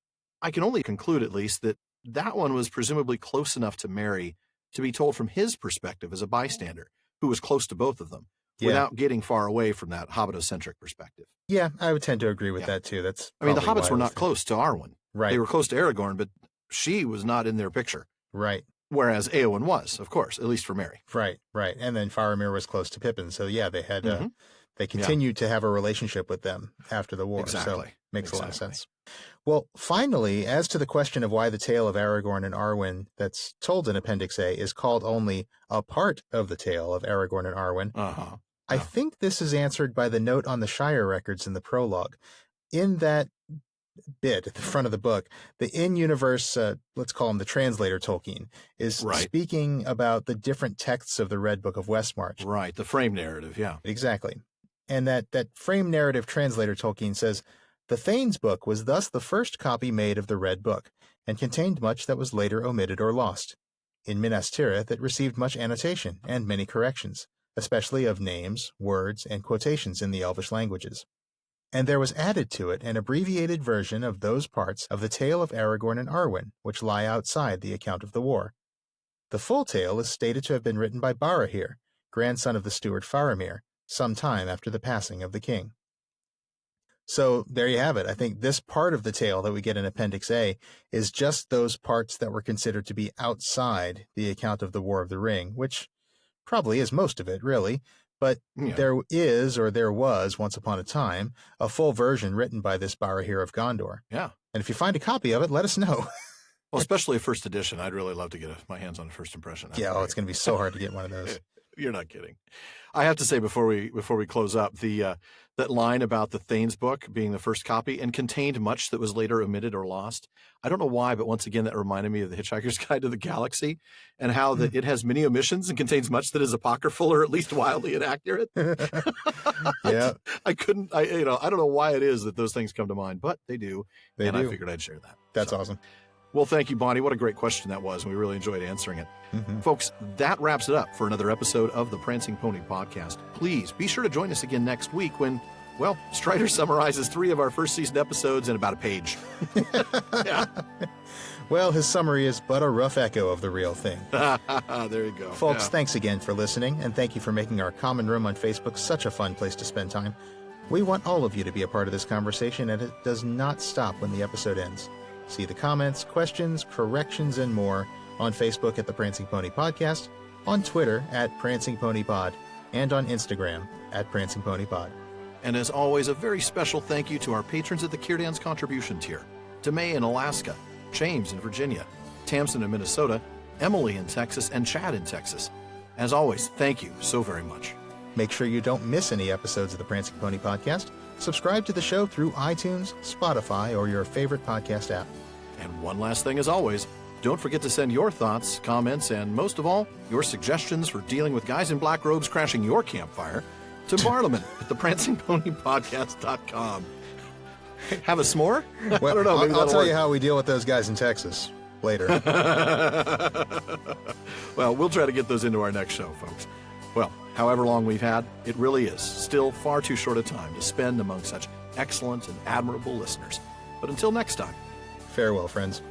I can only conclude, at least, that that one was presumably close enough to Merry to be told from his perspective as a bystander, who was close to both of them, without getting far away from that hobbitocentric perspective. Yeah, I would tend to agree with that, too. That's the hobbits were not close to Arwen. Right. They were close to Aragorn, but she was not in their picture. Right. Whereas Éowyn was, of course, at least for Merry. Right. And then Faramir was close to Pippin. So, yeah, they had they continued to have a relationship with them after the war. Exactly. So, makes a lot of sense. Well, finally, as to the question of why the tale of Aragorn and Arwen that's told in Appendix A is called only a part of the tale of Aragorn and Arwen, I think this is answered by the note on the Shire records in the prologue. In that bit at the front of the book, the in-universe, let's call him the translator Tolkien, is speaking about the different texts of the Red Book of Westmarch. Right, the frame narrative, yeah. Exactly. And that frame narrative translator Tolkien says, the Thane's book was thus the first copy made of the Red Book, and contained much that was later omitted or lost. In Minas Tirith it received much annotation and many corrections, especially of names, words, and quotations in the Elvish languages. And there was added to it an abbreviated version of those parts of the tale of Aragorn and Arwen, which lie outside the account of the war. The full tale is stated to have been written by Barahir, grandson of the steward Faramir, some time after the passing of the king. So there you have it. I think this part of the tale that we get in Appendix A is just those parts that were considered to be outside the account of the War of the Ring, which probably is most of it, really. But there was, once upon a time, a full version written by this Barahir of Gondor. Yeah. And if you find a copy of it, let us know. Well, especially a first edition. I'd really love to get my hands on a first impression. It's going to be so hard to get one of those. You're not kidding. I have to say before we close up, that line about the Thane's book being the first copy and contained much that was later omitted or lost. I don't know why, but once again, that reminded me of the Hitchhiker's Guide to the Galaxy and how that it has many omissions and contains much that is apocryphal or at least wildly inaccurate. Yeah. I don't know why it is that those things come to mind, but they do. I figured I'd share that. That's awesome. Well, thank you, Bonnie. What a great question that was, and we really enjoyed answering it. Folks, that wraps it up for another episode of the Prancing Pony Podcast. Please be sure to join us again next week when, well, Strider summarizes 3 of our first season episodes in about a page. Yeah. Well, his summary is but a rough echo of the real thing. There you go. Folks, thanks again for listening, and thank you for making our common room on Facebook such a fun place to spend time. We want all of you to be a part of this conversation, and it does not stop when the episode ends. See the comments, questions, corrections, and more on Facebook at the Prancing Pony Podcast, on Twitter at Prancing Pony Pod, and on Instagram at Prancing Pony Pod. And as always, a very special thank you to our patrons at the Círdan's contribution tier. DeMay in Alaska, James in Virginia, Tamsin in Minnesota, Emily in Texas, and Chad in Texas. As always, thank you so very much. Make sure you don't miss any episodes of the Prancing Pony Podcast. Subscribe to the show through iTunes, Spotify, or your favorite podcast app. And one last thing as always, don't forget to send your thoughts, comments, and most of all, your suggestions for dealing with guys in black robes crashing your campfire to Barliman at theprancingponypodcast.com. Have a s'more? Well, I don't know. I'll tell you how we deal with those guys in Texas later. Well, we'll try to get those into our next show, folks. Well, however long we've had, it really is still far too short a time to spend among such excellent and admirable listeners. But until next time, farewell, friends.